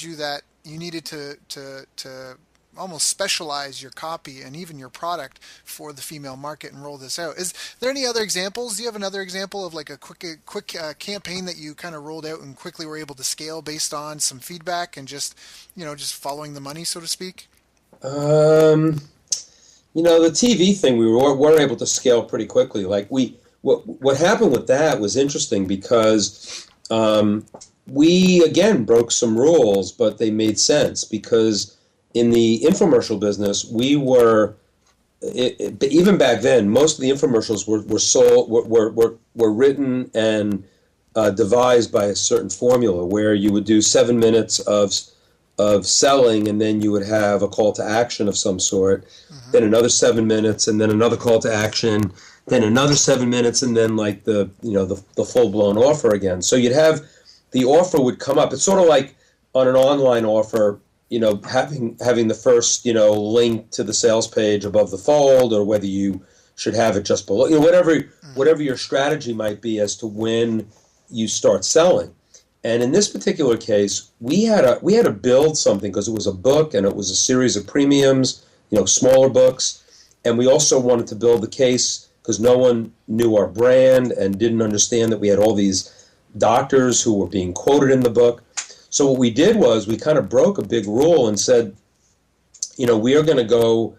you that you needed to almost specialize your copy and even your product for the female market and roll this out. Is there any other examples? Do you have another example of like a quick campaign that you kind of rolled out and quickly were able to scale based on some feedback and just following the money, so to speak? The TV thing, we were able to scale pretty quickly. Like what happened with that was interesting because we again broke some rules, but they made sense because in the infomercial business, we were even back then. Most of the infomercials were written and devised by a certain formula where you would do 7 minutes of selling, and then you would have a call to action of some sort, then another 7 minutes, and then another call to action, then another 7 minutes, and then like the full blown offer again. So you'd have the offer would come up. It's sort of like on an online offer, having the first link to the sales page above the fold, or whether you should have it just below. Whatever your strategy might be as to when you start selling. And in this particular case, we had to build something because it was a book and it was a series of premiums, smaller books, and we also wanted to build the case because no one knew our brand and didn't understand that we had all these doctors who were being quoted in the book. So what we did was we kind of broke a big rule and said, we are going to go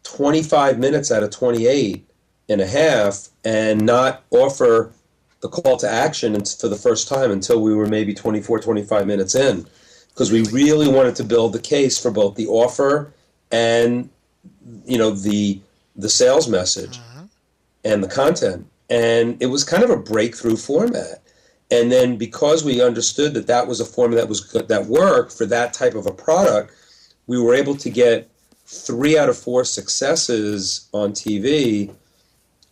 25 minutes out of 28 and a half and not offer the call to action for the first time until we were maybe 24, 25 minutes in, because we really wanted to build the case for both the offer and, the sales message and the content. And it was kind of a breakthrough format. And then because we understood that was a format that worked for that type of a product, we were able to get 3 out of 4 successes on TV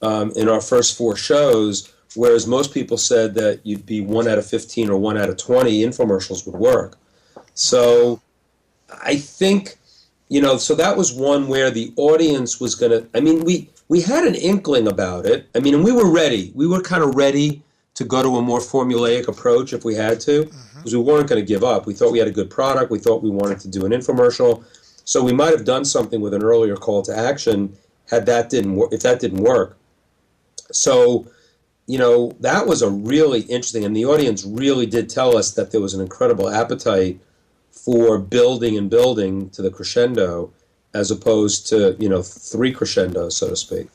in our first 4 shows, whereas most people said that you'd be 1 out of 15 or 1 out of 20 infomercials would work. So I think, so that was one where the audience was going to, we had an inkling about it. And we were ready. We were kind of ready to go to a more formulaic approach if we had to, because we weren't going to give up. We thought we had a good product. We thought we wanted to do an infomercial. So we might have done something with an earlier call to action if that didn't work. So, that was a really interesting, and the audience really did tell us that there was an incredible appetite for building to the crescendo, as opposed to, 3 crescendos, so to speak,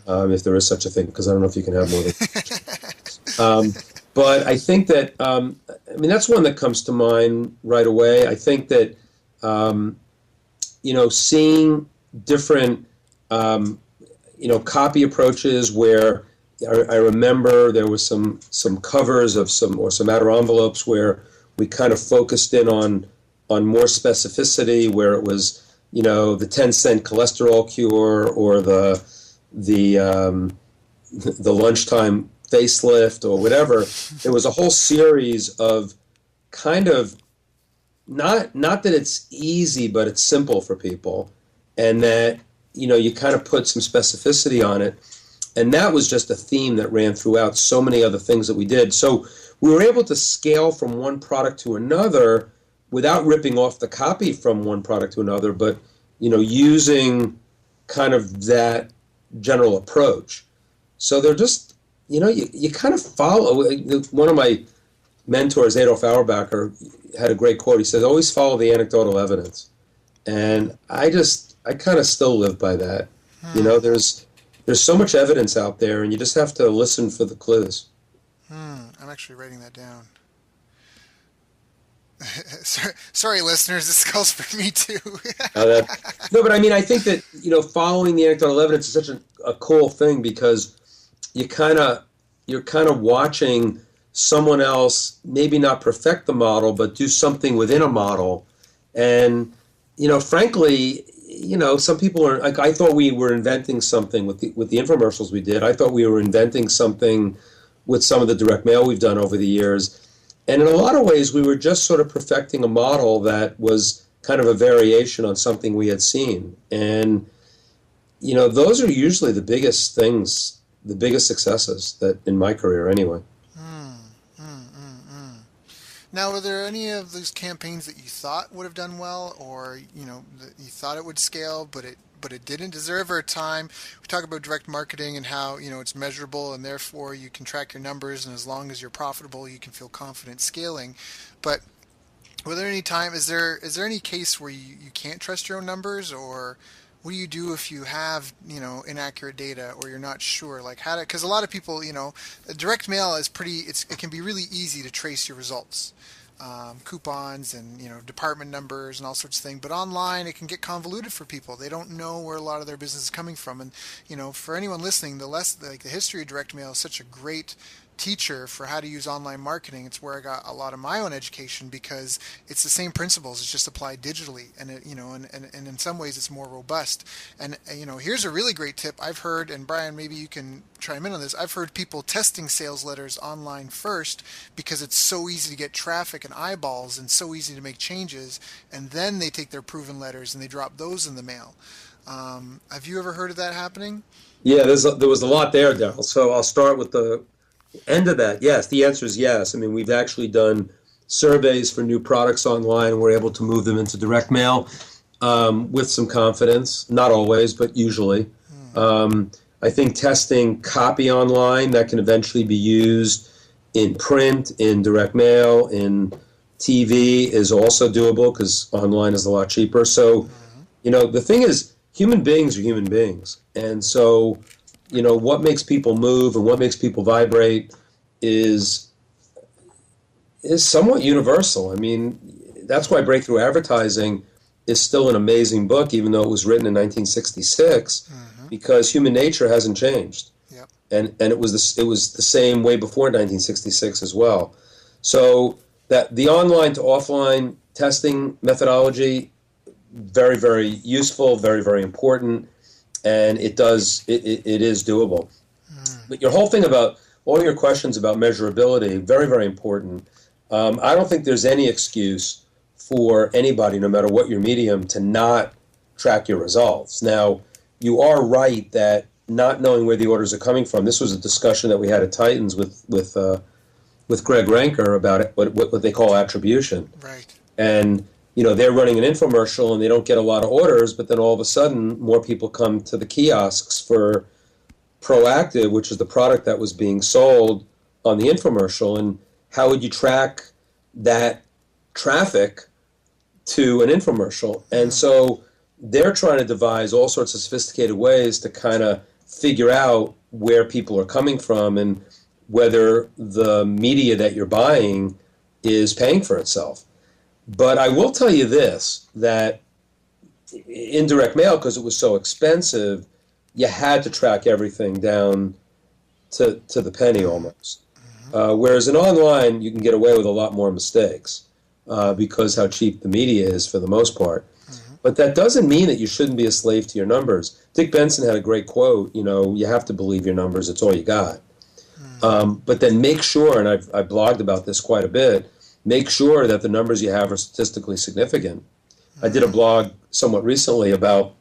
if there is such a thing, because I don't know if you can have more than but I think that, that's one that comes to mind right away. I think that, seeing different, copy approaches where I remember there was some covers of some outer envelopes where we kind of focused in on more specificity, where it was, the 10-cent cholesterol cure or the lunchtime facelift or whatever. There was a whole series of kind of not that it's easy, but it's simple for people, and that you kind of put some specificity on it. And that was just a theme that ran throughout so many other things that we did. So we were able to scale from one product to another without ripping off the copy from one product to another, but using kind of that general approach. So they're just, you kind of follow. One of my mentors, Adolf Auerbacher, had a great quote. He says, always follow the anecdotal evidence. And I kind of still live by that. There's so much evidence out there, and you just have to listen for the clues. I'm actually writing that down. Sorry, listeners, this calls for me too. No, but I think that following the anecdotal evidence is such a cool thing, because you're kind of watching someone else maybe not perfect the model, but do something within a model, and frankly. Some people are like, I thought we were inventing something with the infomercials we did. I thought we were inventing something with some of the direct mail we've done over the years. And in a lot of ways, we were just sort of perfecting a model that was kind of a variation on something we had seen. And, those are usually the biggest things, the biggest successes that in my career anyway. Now, were there any of those campaigns that you thought would have done well, or that you thought it would scale, but it didn't? Is there ever a time we talk about direct marketing and how it's measurable and therefore you can track your numbers, and as long as you're profitable, you can feel confident scaling. But were there any time? Is there any case where you can't trust your own numbers, or what do you do if you have inaccurate data or you're not sure, like how to? Because a lot of people, direct mail is it can be really easy to trace your results, coupons and department numbers and all sorts of things. But online, it can get convoluted for people. They don't know where a lot of their business is coming from. And for anyone listening, the history of direct mail is such a great teacher for how to use online marketing. It's where I got a lot of my own education, because it's the same principles. It's just applied digitally, and and in some ways it's more robust. And here's a really great tip I've heard, and Brian, maybe you can chime in on this. I've heard people testing sales letters online first because it's so easy to get traffic and eyeballs and so easy to make changes, and then they take their proven letters and they drop those in the mail. Have you ever heard of that happening? Yeah, there was a lot there, Daryl. So I'll start with the end of that. Yes, the answer is yes. I mean, we've actually done surveys for new products online, and we're able to move them into direct mail with some confidence. Not always, but usually. I think testing copy online, that can eventually be used in print, in direct mail, in TV is also doable, because online is a lot cheaper. So, the thing is, human beings are human beings. And so, what makes people move and what makes people vibrate is somewhat universal. I mean, that's why Breakthrough Advertising is still an amazing book, even though it was written in 1966, because human nature hasn't changed. Yep. And it was the same way before 1966 as well. So that the online to offline testing methodology, very, very useful, very, very important. And it is doable. But your whole thing about all your questions about measurability, very, very important. I don't think there's any excuse for anybody, no matter what your medium, to not track your results. Now, you are right that not knowing where the orders are coming from. This was a discussion that we had at Titans with Greg Ranker about it, what they call attribution. Right. And they're running an infomercial and they don't get a lot of orders, but then all of a sudden more people come to the kiosks for Proactive, which is the product that was being sold on the infomercial. And how would you track that traffic to an infomercial? And so they're trying to devise all sorts of sophisticated ways to kind of figure out where people are coming from and whether the media that you're buying is paying for itself. But I will tell you this, that in direct mail, because it was so expensive, you had to track everything down to the penny almost. Whereas in online, you can get away with a lot more mistakes because how cheap the media is for the most part. But that doesn't mean that you shouldn't be a slave to your numbers. Dick Benson had a great quote, you have to believe your numbers, it's all you got. But then make sure, and I've blogged about this quite a bit, make sure that the numbers you have are statistically significant. I did a blog somewhat recently about,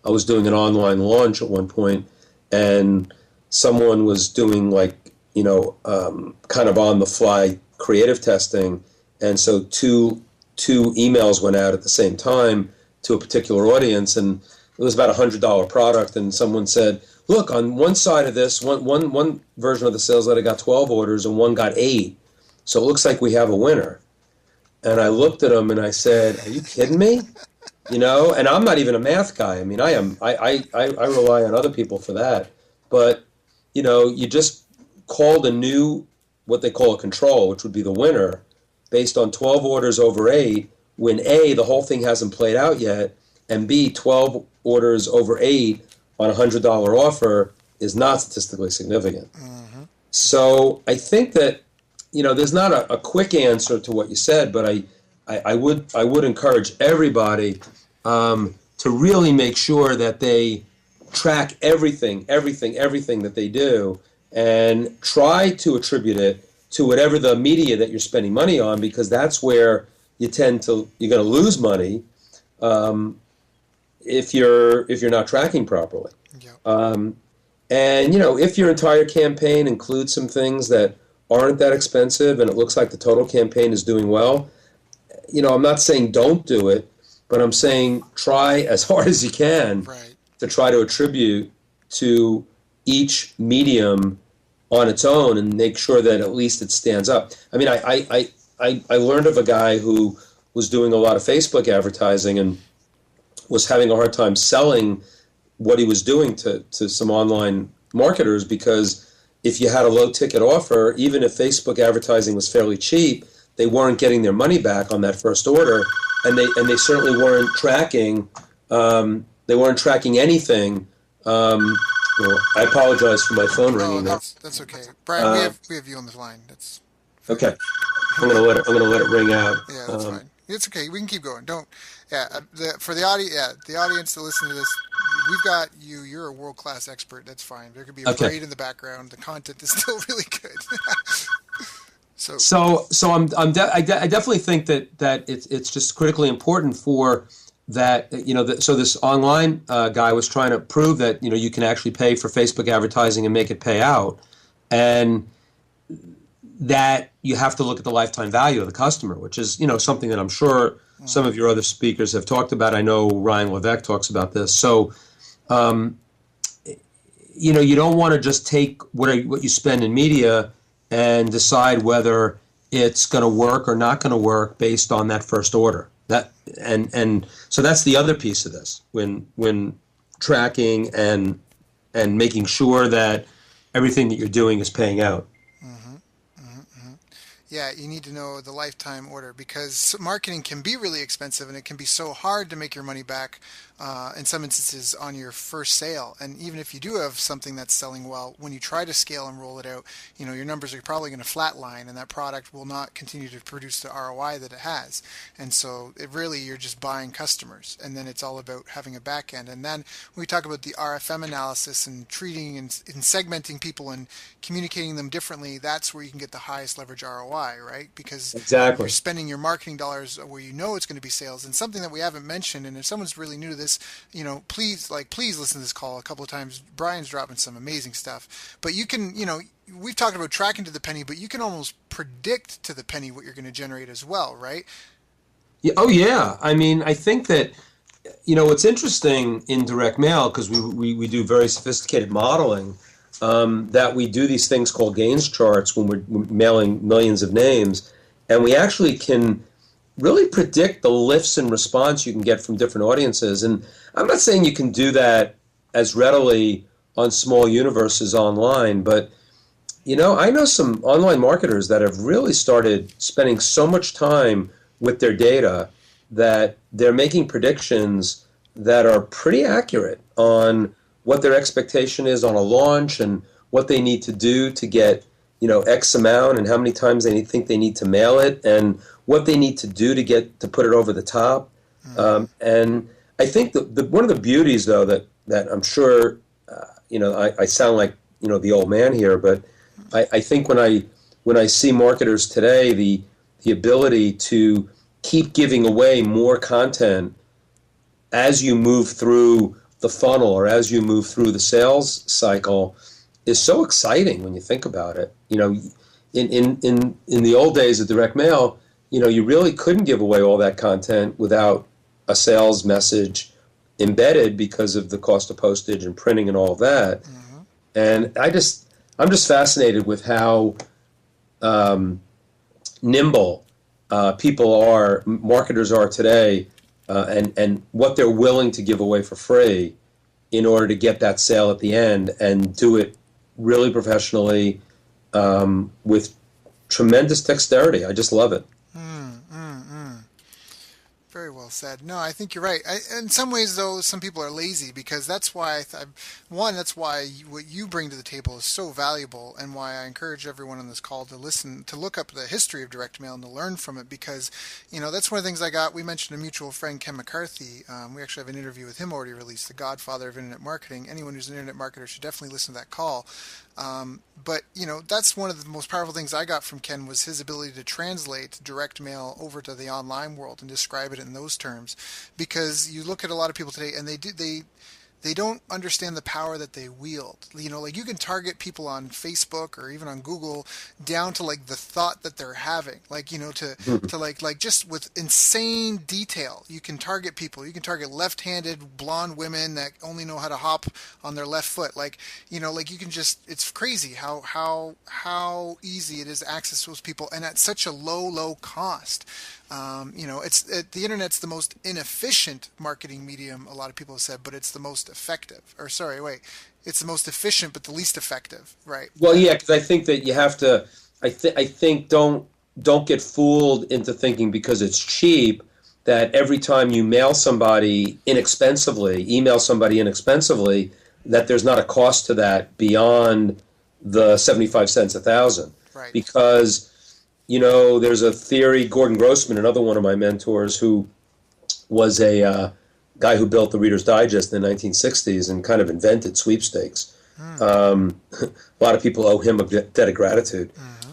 I was doing an online launch at one point, and someone was doing kind of on the fly creative testing, and so two emails went out at the same time to a particular audience, and it was about $100 product, and someone said, look, on one side of this, one version of the sales letter got 12 orders and one got 8. So it looks like we have a winner. And I looked at him and I said, are you kidding me? And I'm not even a math guy. I mean, I rely on other people for that. But, you just called a new, what they call a control, which would be the winner, based on 12 orders over 8, when A, the whole thing hasn't played out yet, and B, 12 orders over 8 on a $100 offer is not statistically significant. So I think that, there's not a quick answer to what you said, but I would encourage everybody to really make sure that they track everything that they do, and try to attribute it to whatever the media that you're spending money on, because that's where you're going to lose money if you're not tracking properly. Yeah. And if your entire campaign includes some things that aren't that expensive and it looks like the total campaign is doing well, I'm not saying don't do it, but I'm saying try as hard as you can Right. to try to attribute to each medium on its own and make sure that at least it stands up. I mean, I learned of a guy who was doing a lot of Facebook advertising and was having a hard time selling what he was doing to some online marketers, because if you had a low ticket offer, even if Facebook advertising was fairly cheap, they weren't getting their money back on that first order, and they certainly weren't tracking. They weren't tracking anything. I apologize for my phone ringing. No, that's okay, Brian. We have you on the line. That's okay. I'm gonna let it ring out. Yeah, that's fine. It's okay. We can keep going. Don't. Yeah, for the audience, the audience to listen to this, we've got you. You're a world-class expert. That's fine. There could be a parade in the background. The content is still really good. I definitely think that it's just critically important for that. So this online guy was trying to prove that you can actually pay for Facebook advertising and make it pay out, and that you have to look at the lifetime value of the customer, which is something that I'm sure some of your other speakers have talked about. I know Ryan Levesque talks about this. So, you don't want to just take what you spend in media and decide whether it's going to work or not going to work based on that first order. So that's the other piece of this, when tracking and making sure that everything that you're doing is paying out. Yeah, you need to know the lifetime order, because marketing can be really expensive and it can be so hard to make your money back in some instances on your first sale. And even if you do have something that's selling well, when you try to scale and roll it out, your numbers are probably going to flatline and that product will not continue to produce the ROI that it has. And so you're just buying customers, and then it's all about having a back end. And then when we talk about the RFM analysis and treating and segmenting people and communicating them differently, that's where you can get the highest leverage ROI, right? Because exactly, you're spending your marketing dollars where it's going to be sales. And something that we haven't mentioned, and if someone's really new to this, please listen to this call a couple of times. Brian's dropping some amazing stuff. But you can, we've talked about tracking to the penny, but you can almost predict to the penny what you're going to generate as well, right? Yeah. Oh, yeah. I mean, I think that, what's interesting in direct mail, because we do very sophisticated modeling, that we do these things called gains charts when we're mailing millions of names, and we actually can really predict the lifts and response you can get from different audiences. And I'm not saying you can do that as readily on small universes online, but I know some online marketers that have really started spending so much time with their data that they're making predictions that are pretty accurate on what their expectation is on a launch and what they need to do to get X amount and how many times they think they need to mail it and what they need to do to put it over the top. And I think one of the beauties, though, that I'm sure, I sound like, the old man here, but I think when I see marketers today, the ability to keep giving away more content as you move through the funnel or as you move through the sales cycle is so exciting when you think about it. In the old days of direct mail, you really couldn't give away all that content without a sales message embedded because of the cost of postage and printing and all of that. Mm-hmm. And I'm just fascinated with how nimble marketers are today, and what they're willing to give away for free in order to get that sale at the end and do it really professionally with tremendous dexterity. I just love it. Very well said. No, I think you're right. In some ways, though, some people are lazy, because that's why, that's why what you bring to the table is so valuable, and why I encourage everyone on this call to look up the history of direct mail and to learn from it, because, that's one of the things we mentioned a mutual friend, Ken McCarthy. We actually have an interview with him already released, the godfather of internet marketing. Anyone who's an internet marketer should definitely listen to that call. But that's one of the most powerful things I got from Ken, was his ability to translate direct mail over to the online world and describe it in those terms. Because you look at a lot of people today, and they don't understand the power that they wield. You know, like you can target people on Facebook or even on Google down to like the thought that they're having. Like, you know, to like just with insane detail, you can target people. You can target left-handed blonde women that only know how to hop on their left foot. Like, you know, like you can just, it's crazy how easy it is to access those people and at such a low cost. You know, the internet's the most inefficient marketing medium, a lot of people have said, but it's the most effective. Or sorry, wait, it's the most efficient but the least effective, right? Well, yeah, because I think that you have to. I think don't get fooled into thinking because it's cheap that every time you email somebody inexpensively, that there's not a cost to that beyond the 75 cents a thousand. Right. Because, you know, there's a theory, Gordon Grossman, another one of my mentors, who was a guy who built the Reader's Digest in the 1960s and kind of invented sweepstakes. A lot of people owe him a debt of gratitude.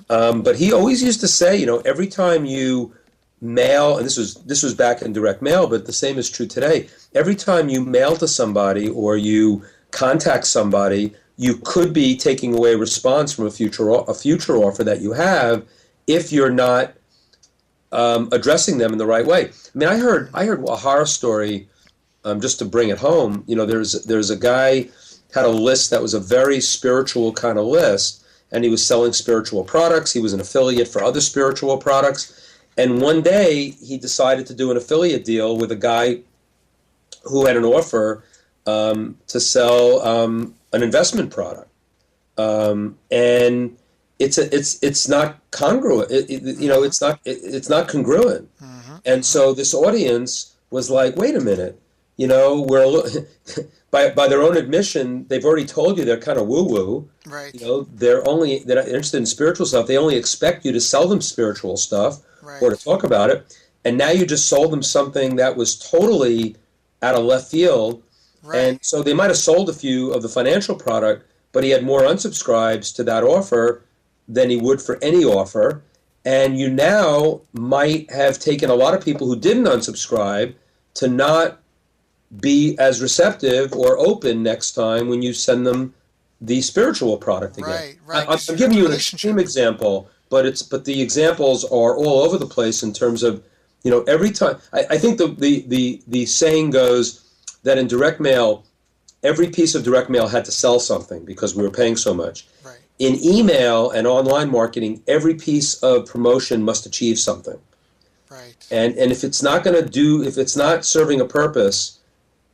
But he always used to say, you know, every time you mail, and this was back in direct mail, but the same is true today. Every time you mail to somebody or you contact somebody, you could be taking away a response from a future offer that you have if you're not addressing them in the right way. I mean, I heard a horror story, just to bring it home. You know, there's a guy had a list that was a very spiritual kind of list, and he was selling spiritual products. He was an affiliate for other spiritual products. And one day he decided to do an affiliate deal with a guy who had an offer to sell an investment product. And it's not congruent. It's not congruent. And so this audience was like, wait a minute, you know, by their own admission, they've already told you they're kind of woo-woo. Right. You know, they're not interested in spiritual stuff. They only expect you to sell them spiritual stuff or to talk about it. And now you just sold them something that was totally out of left field. Right. And so they might have sold a few of the financial product, but he had more unsubscribes to that offer than he would for any offer. And you now might have taken a lot of people who didn't unsubscribe to not be as receptive or open next time when you send them the spiritual product again. Right. I'm giving you an extreme example, but the examples are all over the place in terms of, you know, every time. I think the saying goes that in direct mail, every piece of direct mail had to sell something because we were paying so much. Right. In email and online marketing, every piece of promotion must achieve something. Right. And if it's not serving a purpose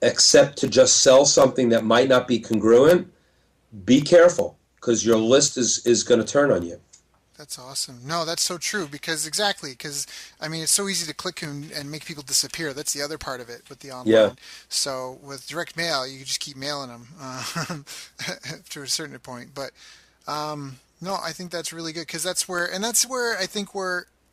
except to just sell something that might not be congruent, be careful, because your list is going to turn on you. That's awesome. No, that's so true because I mean, it's so easy to click and make people disappear. That's the other part of it with the online. Yeah. So with direct mail, you can just keep mailing them to a certain point. But no, I think that's really good because that's where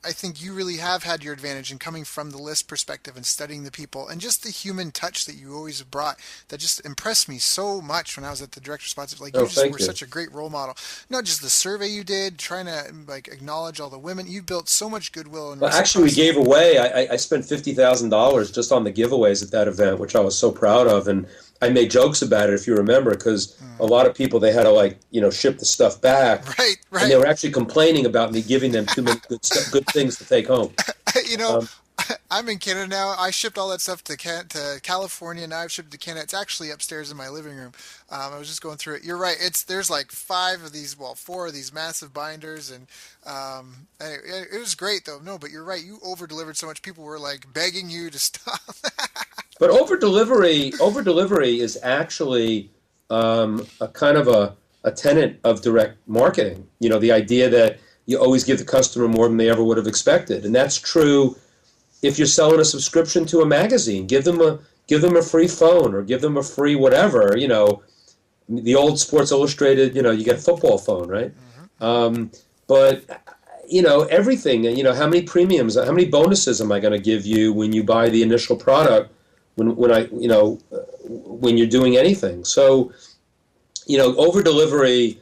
I think you really have had your advantage in coming from the list perspective and studying the people and just the human touch that you always have brought that just impressed me so much when I was at the direct responsive. Like you were such a great role model. Not just the survey you did, trying to like acknowledge all the women. You built so much goodwill. And actually, we gave away. I spent $50,000 just on the giveaways at that event, which I was so proud of, and I made jokes about it, if you remember, because a lot of people, they had to ship the stuff back. Right. And they were actually complaining about me giving them too many good things to take home. I'm in Canada now. I shipped all that stuff to California. Now I've shipped to Canada. It's actually upstairs in my living room. I was just going through it. You're right. There's like 4 of these massive binders, and it was great though. No, but you're right. You over-delivered so much. People were like begging you to stop. But over-delivery is actually a kind of a tenet of direct marketing. You know, the idea that you always give the customer more than they ever would have expected, and that's true. If you're selling a subscription to a magazine, give them a free phone or give them a free whatever. You know, the old Sports Illustrated. You know, you get a football phone, right? Mm-hmm. But you know, everything. You know, how many premiums, how many bonuses am I going to give you when you buy the initial product? When you're doing anything. So, you know, over delivery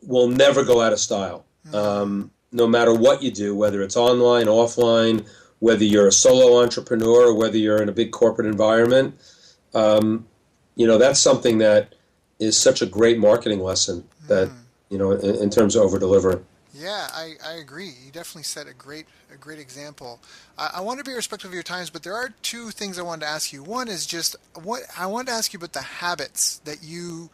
will never go out of style. No matter what you do, whether it's online, offline, whether you're a solo entrepreneur or whether you're in a big corporate environment, that's something that is such a great marketing lesson that, in terms of over-delivering. Yeah, I agree. You definitely set a great example. I want to be respectful of your times, but there are two things I wanted to ask you. One is just what I wanted to ask you about the habits that you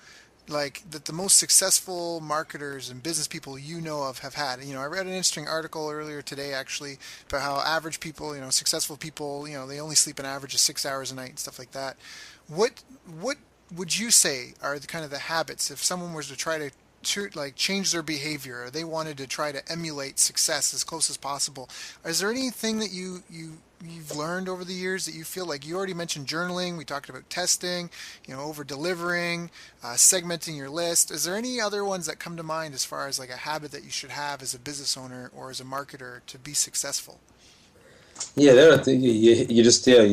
like that the most successful marketers and business people you know of have had. I read an interesting article earlier today actually about how average people, successful people, they only sleep an average of 6 hours a night and stuff like that. What would you say are the kind of the habits if someone was to try to change their behavior, or they wanted to try to emulate success as close as possible? Is there anything that you've learned over the years that you feel like you already mentioned journaling? We talked about testing, over delivering, segmenting your list. Is there any other ones that come to mind as far as like a habit that you should have as a business owner or as a marketer to be successful? Yeah, you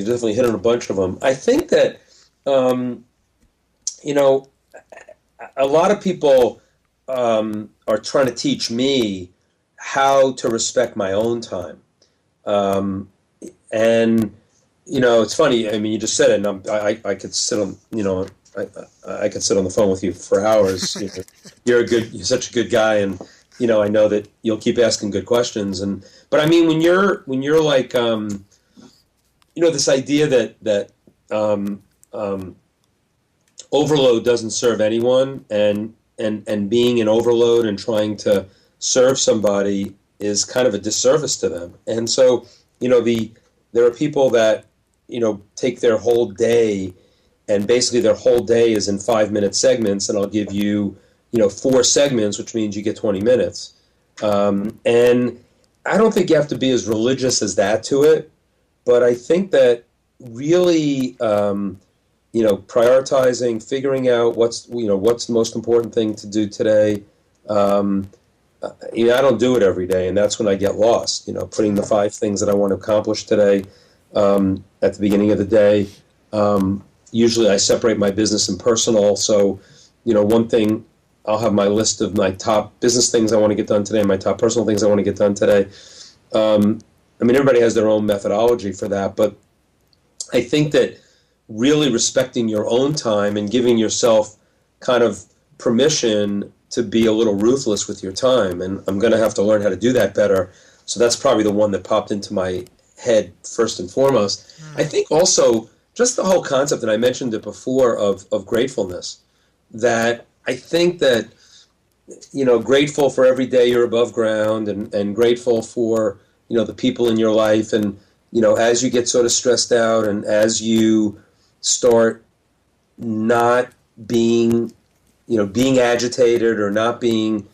definitely hit on a bunch of them. I think that a lot of people are trying to teach me how to respect my own time. And, it's funny. I mean, you just said it, and I could sit on, I could sit on the phone with you for hours. You're such a good guy, and, I know that you'll keep asking good questions. But I mean, when you're like, this idea that overload doesn't serve anyone, and being an overload and trying to serve somebody is kind of a disservice to them. And so, there are people that, take their whole day, and basically their whole day is in 5-minute segments, and I'll give you, 4 segments, which means you get 20 minutes. And I don't think you have to be as religious as that to it, but I think that really, prioritizing, figuring out what's the most important thing to do today. I don't do it every day, and that's when I get lost. Putting the 5 things that I want to accomplish today at the beginning of the day. Usually, I separate my business and personal. So, one thing, I'll have my list of my top business things I want to get done today, and my top personal things I want to get done today. Everybody has their own methodology for that, but I think that really respecting your own time and giving yourself kind of permission to be a little ruthless with your time. And I'm going to have to learn how to do that better. So that's probably the one that popped into my head first and foremost. I think also just the whole concept, and I mentioned it before, of gratefulness, that I think that, grateful for every day you're above ground, and grateful for, the people in your life. And, as you get sort of stressed out, and as you start not being, being agitated or not being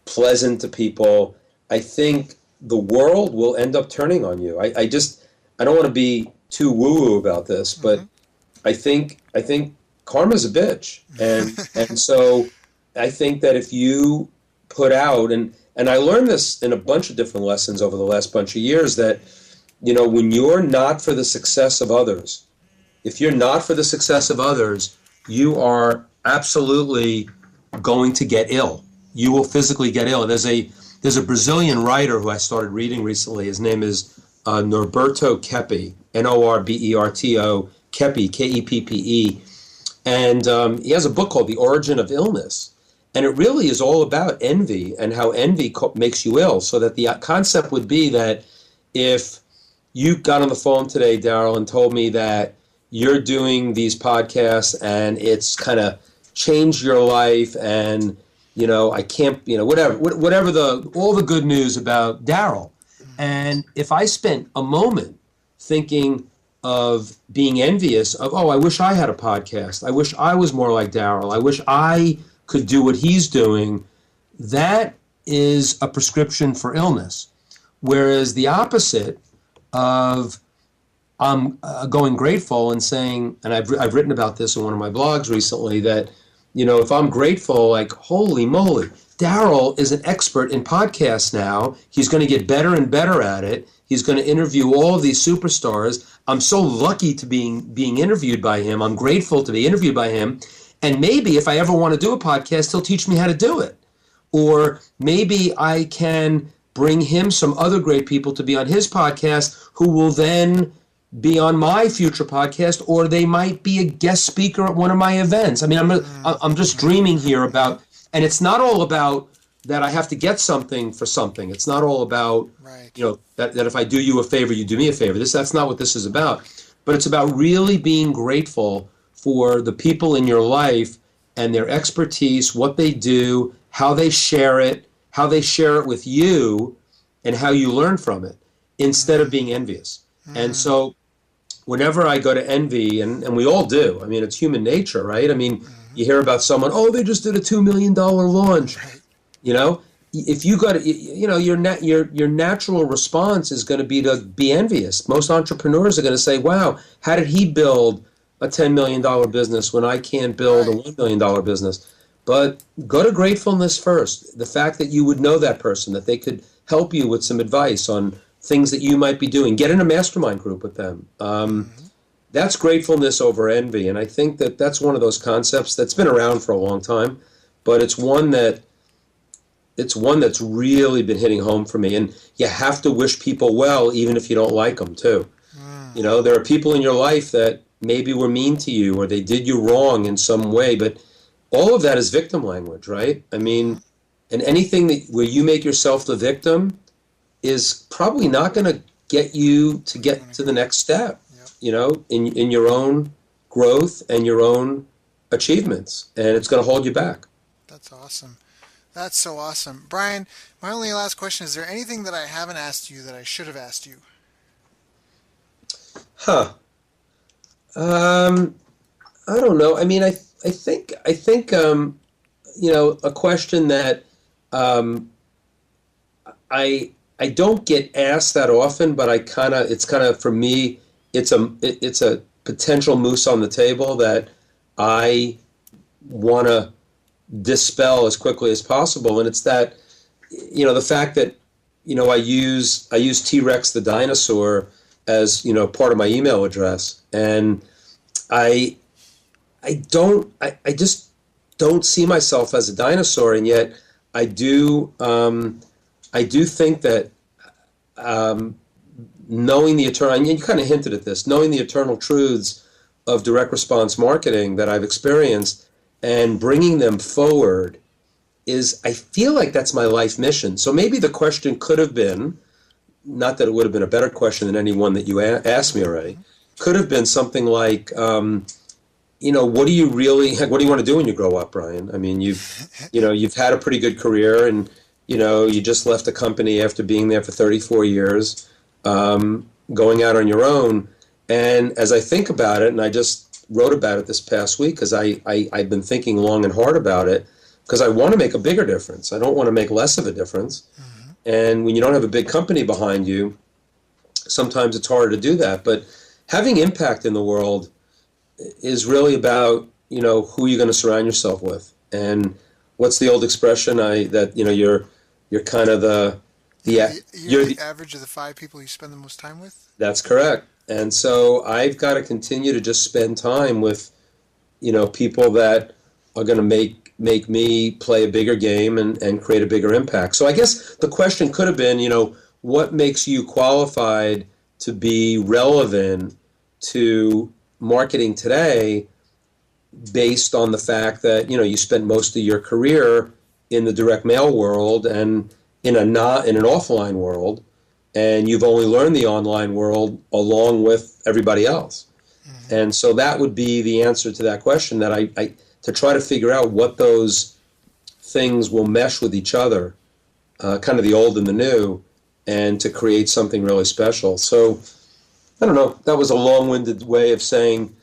pleasant to people, I think the world will end up turning on you. I don't want to be too woo-woo about this, but I think karma's a bitch. And so I think that if you put out, and I learned this in a bunch of different lessons over the last bunch of years, that, when you're not for the success of others, if you're not for the success of others, you are absolutely going to get ill. You will physically get ill. And there's a Brazilian writer who I started reading recently. His name is Norberto Keppe, Norberto Keppe, Kepppe. And he has a book called The Origin of Illness. And it really is all about envy and how envy makes you ill. So that the concept would be that if you got on the phone today, Daryl, and told me that you're doing these podcasts and it's kind of changed your life, and I can't, whatever all the good news about Daryl. And if I spent a moment thinking of being envious of, I wish I had a podcast, I wish I was more like Daryl, I wish I could do what he's doing, that is a prescription for illness. Whereas the opposite of I'm going grateful and saying, and I've written about this in one of my blogs recently, that, if I'm grateful, like, holy moly, Daryl is an expert in podcasts now. He's going to get better and better at it. He's going to interview all of these superstars. I'm so lucky to being interviewed by him. I'm grateful to be interviewed by him. And maybe if I ever want to do a podcast, he'll teach me how to do it. Or maybe I can bring him some other great people to be on his podcast who will then be on my future podcast, or they might be a guest speaker at one of my events. I mean, I'm just dreaming here about, and it's not all about that I have to get something for something. It's not all about, Right. that if I do you a favor, you do me a favor. That's not what this is about. But it's about really being grateful for the people in your life and their expertise, what they do, how they share it with you, and how you learn from it, instead of being envious. And so whenever I go to envy, and we all do, I mean, it's human nature, right? I mean, you hear about someone, oh, they just did a $2 million launch. Right. If you got to, your natural response is going to be envious. Most entrepreneurs are going to say, wow, how did he build a $10 million business when I can't build a $1 million business? But go to gratefulness first. The fact that you would know that person, that they could help you with some advice on things that you might be doing. Get in a mastermind group with them. That's gratefulness over envy. And I think that that's one of those concepts that's been around for a long time, but it's one that's really been hitting home for me. And you have to wish people well, even if you don't like them, too. There are people in your life that maybe were mean to you, or they did you wrong in some way, but all of that is victim language, right? I mean, and anything where you make yourself the victim is probably not going to get you to get to the next step, in your own growth and your own achievements, and it's going to hold you back. That's awesome. That's so awesome. Brian, my only last question, is there anything that I haven't asked you that I should have asked you? I don't know. I mean, I think a question that I don't get asked that often, but it's kind of for me, it's a potential moose on the table that I want to dispel as quickly as possible, and it's that the fact that I use T-Rex the dinosaur as part of my email address, and I just don't see myself as a dinosaur, and yet I do think that knowing the eternal, and you kind of hinted at this, knowing the eternal truths of direct response marketing that I've experienced and bringing them forward I feel like that's my life mission. So maybe the question could have been, not that it would have been a better question than any one that you asked me already, could have been something like, what do you want to do when you grow up, Brian? I mean, you've had a pretty good career, and you just left a company after being there for 34 years, going out on your own. And as I think about it, and I just wrote about it this past week because I've been thinking long and hard about it, because I want to make a bigger difference. I don't want to make less of a difference. And when you don't have a big company behind you, sometimes it's harder to do that. But having impact in the world is really about, who you're going to surround yourself with. And what's the old expression? You're kind of you're the average of the 5 people you spend the most time with? That's correct. And so I've got to continue to just spend time with, people that are going to make me play a bigger game and create a bigger impact. So I guess the question could have been, what makes you qualified to be relevant to marketing today, based on the fact that, you spent most of your career in the direct mail world and in an offline world, and you've only learned the online world along with everybody else. And so that would be the answer to that question, that I to try to figure out what those things will mesh with each other, kind of the old and the new, and to create something really special. So I don't know, that was a long-winded way of saying,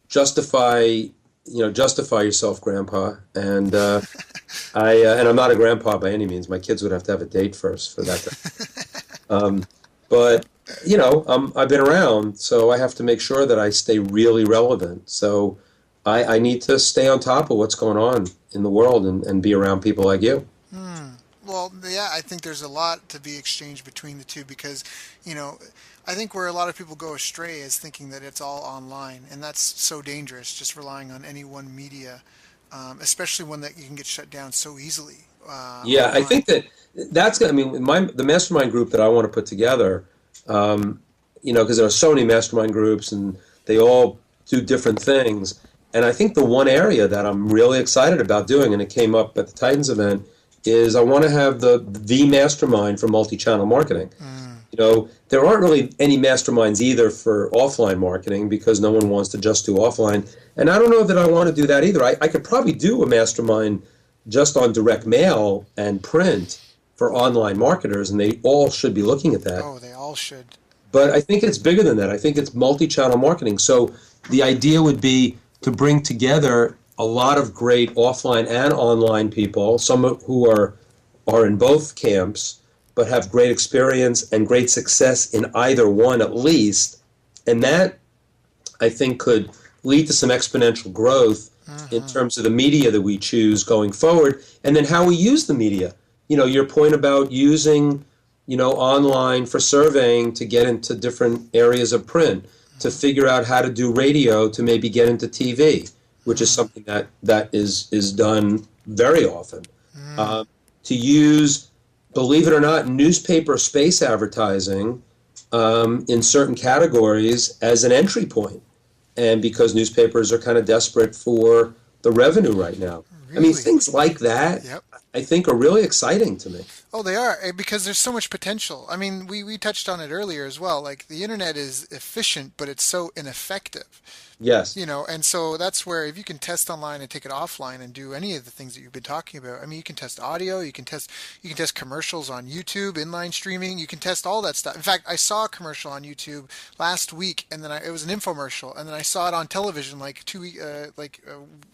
justify yourself, Grandpa. And and I'm not a grandpa by any means. My kids would have to have a date first for that. But I've been around, so I have to make sure that I stay really relevant. So I need to stay on top of what's going on in the world and be around people like you. Well, yeah, I think there's a lot to be exchanged between the two, because, I think where a lot of people go astray is thinking that it's all online, and that's so dangerous, just relying on any one media, especially one that you can get shut down so easily. Yeah, I think that's, the mastermind group that I want to put together, because there are so many mastermind groups and they all do different things. And I think the one area that I'm really excited about doing, and it came up at the Titans event, is I want to have the mastermind for multi-channel marketing. There aren't really any masterminds either for offline marketing because no one wants to just do offline. And I don't know that I want to do that either. I could probably do a mastermind just on direct mail and print for online marketers, and they all should be looking at that. Oh, they all should. But I think it's bigger than that. I think it's multi-channel marketing. So the idea would be to bring together a lot of great offline and online people, some who are in both camps, but have great experience and great success in either one at least. And that, I think, could lead to some exponential growth in terms of the media that we choose going forward, and then how we use the media. Your point about using, online for surveying to get into different areas of print, to figure out how to do radio to maybe get into TV, which is something that is done very often. To use, believe it or not, newspaper space advertising in certain categories as an entry point. And because newspapers are kind of desperate for the revenue right now. Really? I mean, things like that, yep. I think are really exciting to me. Oh, they are, because there's so much potential. I mean, we touched on it earlier as well. Like, the internet is efficient, but it's so ineffective. Yes. And so that's where if you can test online and take it offline and do any of the things that you've been talking about. I mean, you can test audio, you can test commercials on YouTube, inline streaming, you can test all that stuff. In fact, I saw a commercial on YouTube last week, and then it was an infomercial, and then I saw it on television like a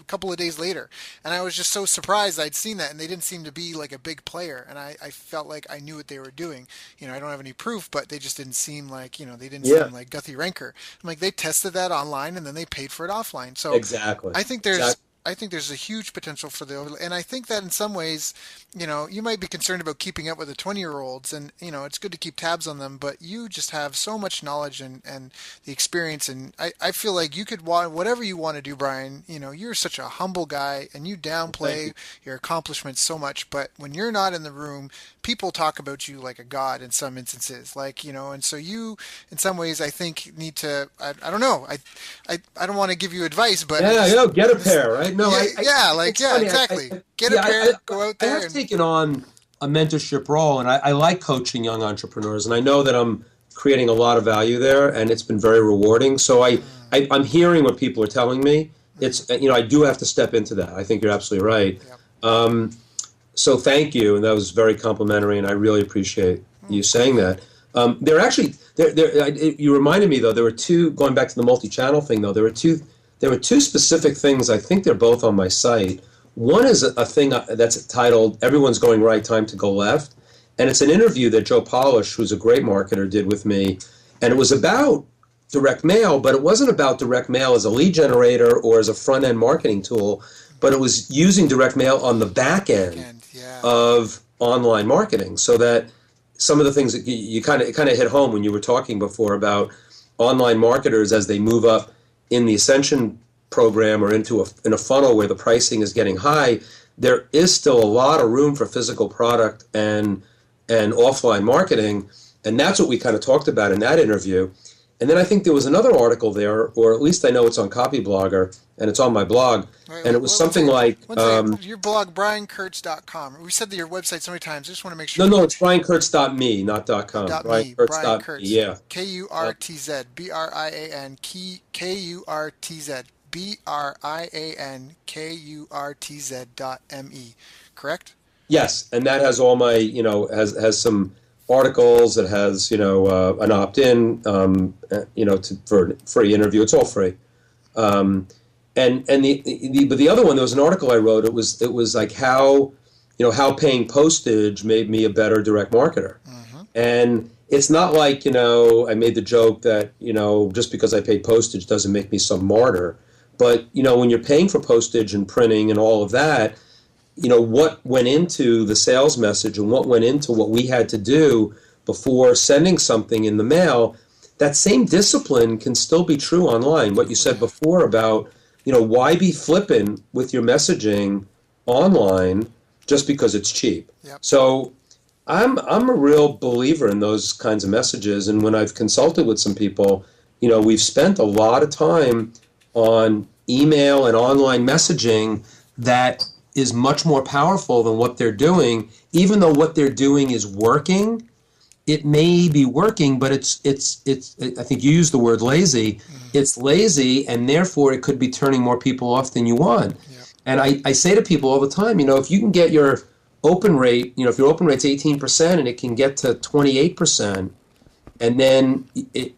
couple of days later, and I was just so surprised I'd seen that, and they didn't seem to be like a big player, and I felt like I knew what they were doing. I don't have any proof, but they just didn't seem like, they didn't seem like Guthrie Renker. I'm like, they tested that online, and then they paid for it offline. So exactly. I think there's a huge potential for and I think that in some ways, you might be concerned about keeping up with the 20-year-olds, and it's good to keep tabs on them, but you just have so much knowledge and the experience, and I feel like you could whatever you want to do, Brian. You're such a humble guy, and you downplay your accomplishments so much, but when you're not in the room, people talk about you like a god in some instances, and so you, in some ways, I think need to, I don't know, I don't want to give you advice, but get a pair, right? No, exactly. Get a pair, go out there. I have taken on a mentorship role, and I like coaching young entrepreneurs, and I know that I'm creating a lot of value there, and it's been very rewarding. So I'm hearing what people are telling me. It's I do have to step into that. I think you're absolutely right. Yep. So thank you, and that was very complimentary, and I really appreciate you saying that. You reminded me though. There were two, going back to the multi-channel thing though. There were two specific things. I think they're both on my site. One is a thing that's titled "Everyone's Going Right, Time to Go Left," and it's an interview that Joe Polish, who's a great marketer, did with me, and it was about direct mail, but it wasn't about direct mail as a lead generator or as a front-end marketing tool, but it was using direct mail on the back end of online marketing, so that some of the things that you kind of hit home when you were talking before about online marketers as they move up in the Ascension program or in a funnel where the pricing is getting high, there is still a lot of room for physical product and offline marketing, and that's what we kind of talked about in that interview. And then I think there was another article there, or at least I know it's on Copyblogger, and it's on my blog, and it was something like... your blog, briankurtz.com. We said that your website so many times. I just want to make sure... No, it's briankurtz.me, not .com. Brian Kurtz. Yeah. Kurtz, B-R-I-A-N, K-U-R-T-Z, BRIANKURTZ.me, correct? Yes, and that has all my, has some articles. It has, an opt-in, for a free interview. It's all free. And the other one, there was an article I wrote. It was like how paying postage made me a better direct marketer. Mm-hmm. And it's not like, I made the joke that, just because I paid postage doesn't make me some martyr. But, when you're paying for postage and printing and all of that, what went into the sales message and what went into what we had to do before sending something in the mail, that same discipline can still be true online. What you said before about, why be flippant with your messaging online just because it's cheap? Yep. So I'm a real believer in those kinds of messages. And when I've consulted with some people, we've spent a lot of time on email and online messaging that is much more powerful than what they're doing. Even though what they're doing is working, it may be working, but it's I think you used the word lazy. Mm. It's lazy, and therefore it could be turning more people off than you want. Yep. And I say to people all the time, if you can get your open rate, if your open rate's 18% and it can get to 28%, and then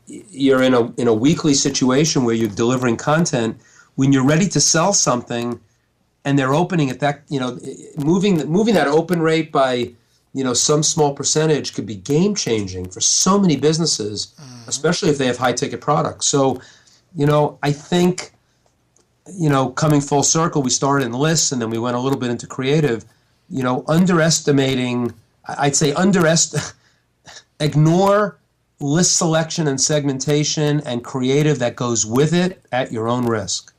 you're in a weekly situation where you're delivering content, when you're ready to sell something and they're opening at that, moving that open rate by, some small percentage could be game changing for so many businesses, Mm. especially if they have high ticket products. So, I think, coming full circle, we started in lists and then we went a little bit into creative, underestimating, I'd say ignore list selection and segmentation and creative that goes with it at your own risk,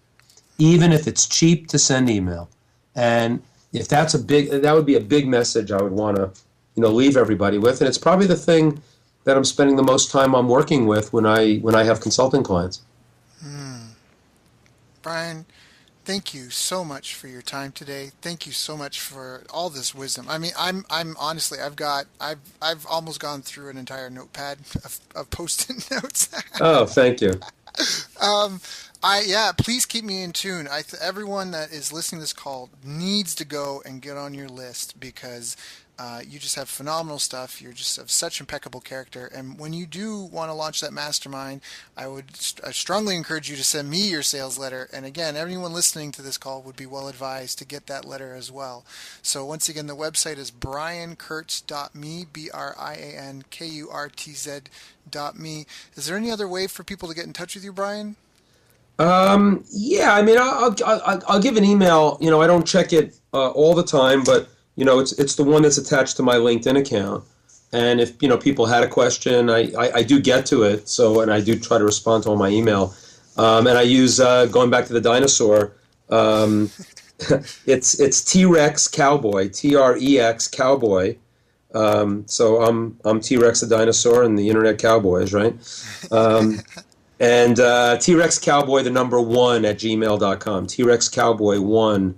even if it's cheap to send email. And if that would be a big message I would want to, leave everybody with. And it's probably the thing that I'm spending the most time on working with when I have consulting clients. Mm. Brian, thank you so much for your time today. Thank you so much for all this wisdom. I mean, I'm honestly, I've almost gone through an entire notepad of post-it notes. Oh, thank you. Um, yeah, please keep me in tune. Everyone that is listening to this call needs to go and get on your list because you just have phenomenal stuff. You're just of such impeccable character. And when you do want to launch that mastermind, I strongly encourage you to send me your sales letter. And again, everyone listening to this call would be well advised to get that letter as well. So once again, the website is briankurtz.me, BrianKurtz.me. Is there any other way for people to get in touch with you, Brian? Yeah, I mean, I'll give an email. I don't check it all the time, but it's the one that's attached to my LinkedIn account. And if people had a question, I do get to it. So, and I do try to respond to all my email. And I use going back to the dinosaur. Um, it's T-Rex Cowboy, T-R-E-X Cowboy. So I'm T-Rex the dinosaur and the internet cowboys, right? Um, and T-Rex Cowboy, the number one at gmail.com. T-Rex Cowboy one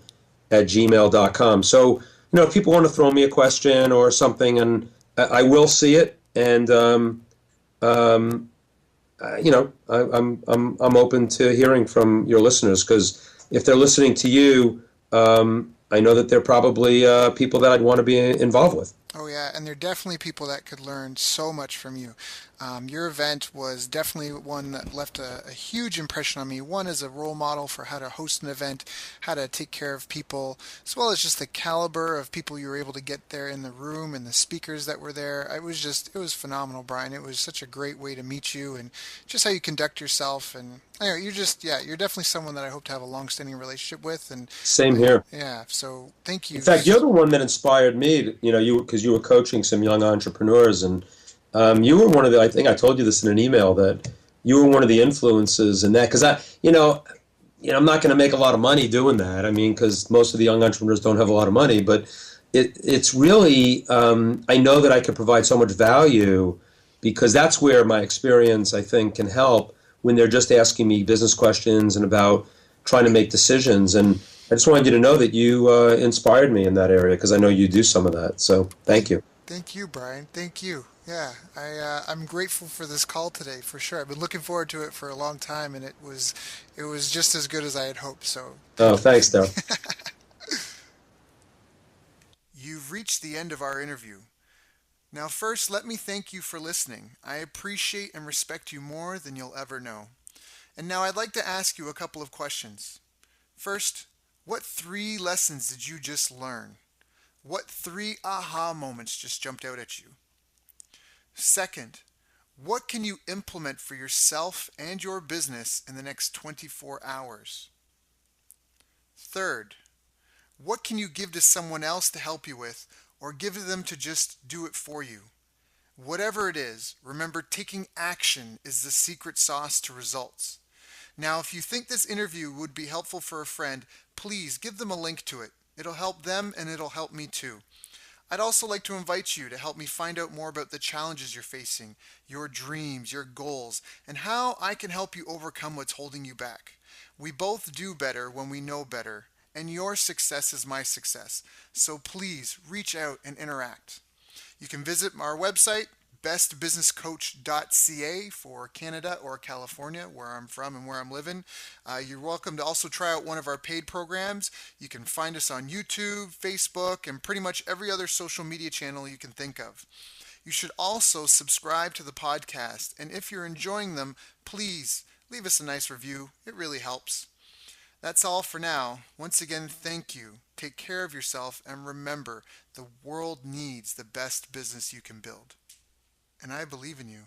at gmail.com. So, if people want to throw me a question or something, and I will see it, and um, I'm open to hearing from your listeners because if they're listening to you, I know that they're probably people that I'd want to be involved with. Oh yeah, and there are definitely people that could learn so much from you. Your event was definitely one that left a huge impression on me. One as a role model for how to host an event, how to take care of people, as well as just the caliber of people you were able to get there in the room and the speakers that were there. It was phenomenal, Brian. It was such a great way to meet you and just how you conduct yourself. And anyway, you're definitely someone that I hope to have a long-standing relationship with. And Same here. yeah, so thank In you. fact, you're the one that inspired me. Because you were coaching some young entrepreneurs, and you were one of the. I think I told you this in an email that you were one of the influences in that. Because I'm not going to make a lot of money doing that. I mean, because most of the young entrepreneurs don't have a lot of money, but it's really. I know that I could provide so much value because that's where my experience, I think, can help when they're just asking me business questions and about trying to make decisions. And I just wanted you to know that you inspired me in that area because I know you do some of that. So thank you. Thank you, Brian. Thank you. Yeah, I'm grateful for this call today for sure. I've been looking forward to it for a long time, and it was just as good as I had hoped. So Oh, thank you. thanks, Daryl. You've reached the end of our interview. Now, first, let me thank you for listening. I appreciate and respect you more than you'll ever know. And now I'd like to ask you a couple of questions. First, what three lessons did you just learn? What three aha moments just jumped out at you? Second, what can you implement for yourself and your business in the next 24 hours? Third, what can you give to someone else to help you with or give to them to just do it for you? Whatever it is, remember taking action is the secret sauce to results. Now, if you think this interview would be helpful for a friend, please give them a link to it. It'll help them and it'll help me too. I'd also like to invite you to help me find out more about the challenges you're facing, your dreams, your goals, and how I can help you overcome what's holding you back. We both do better when we know better, and your success is my success. So please reach out and interact. You can visit our website, bestbusinesscoach.ca for Canada or California, where I'm from and where I'm living. You're welcome to also try out one of our paid programs. You can find us on YouTube, Facebook, and pretty much every other social media channel you can think of. You should also subscribe to the podcast, and if you're enjoying them, please leave us a nice review. It really helps. That's all for now. Once again, thank you. Take care of yourself, and remember, the world needs the best business you can build. And I believe in you.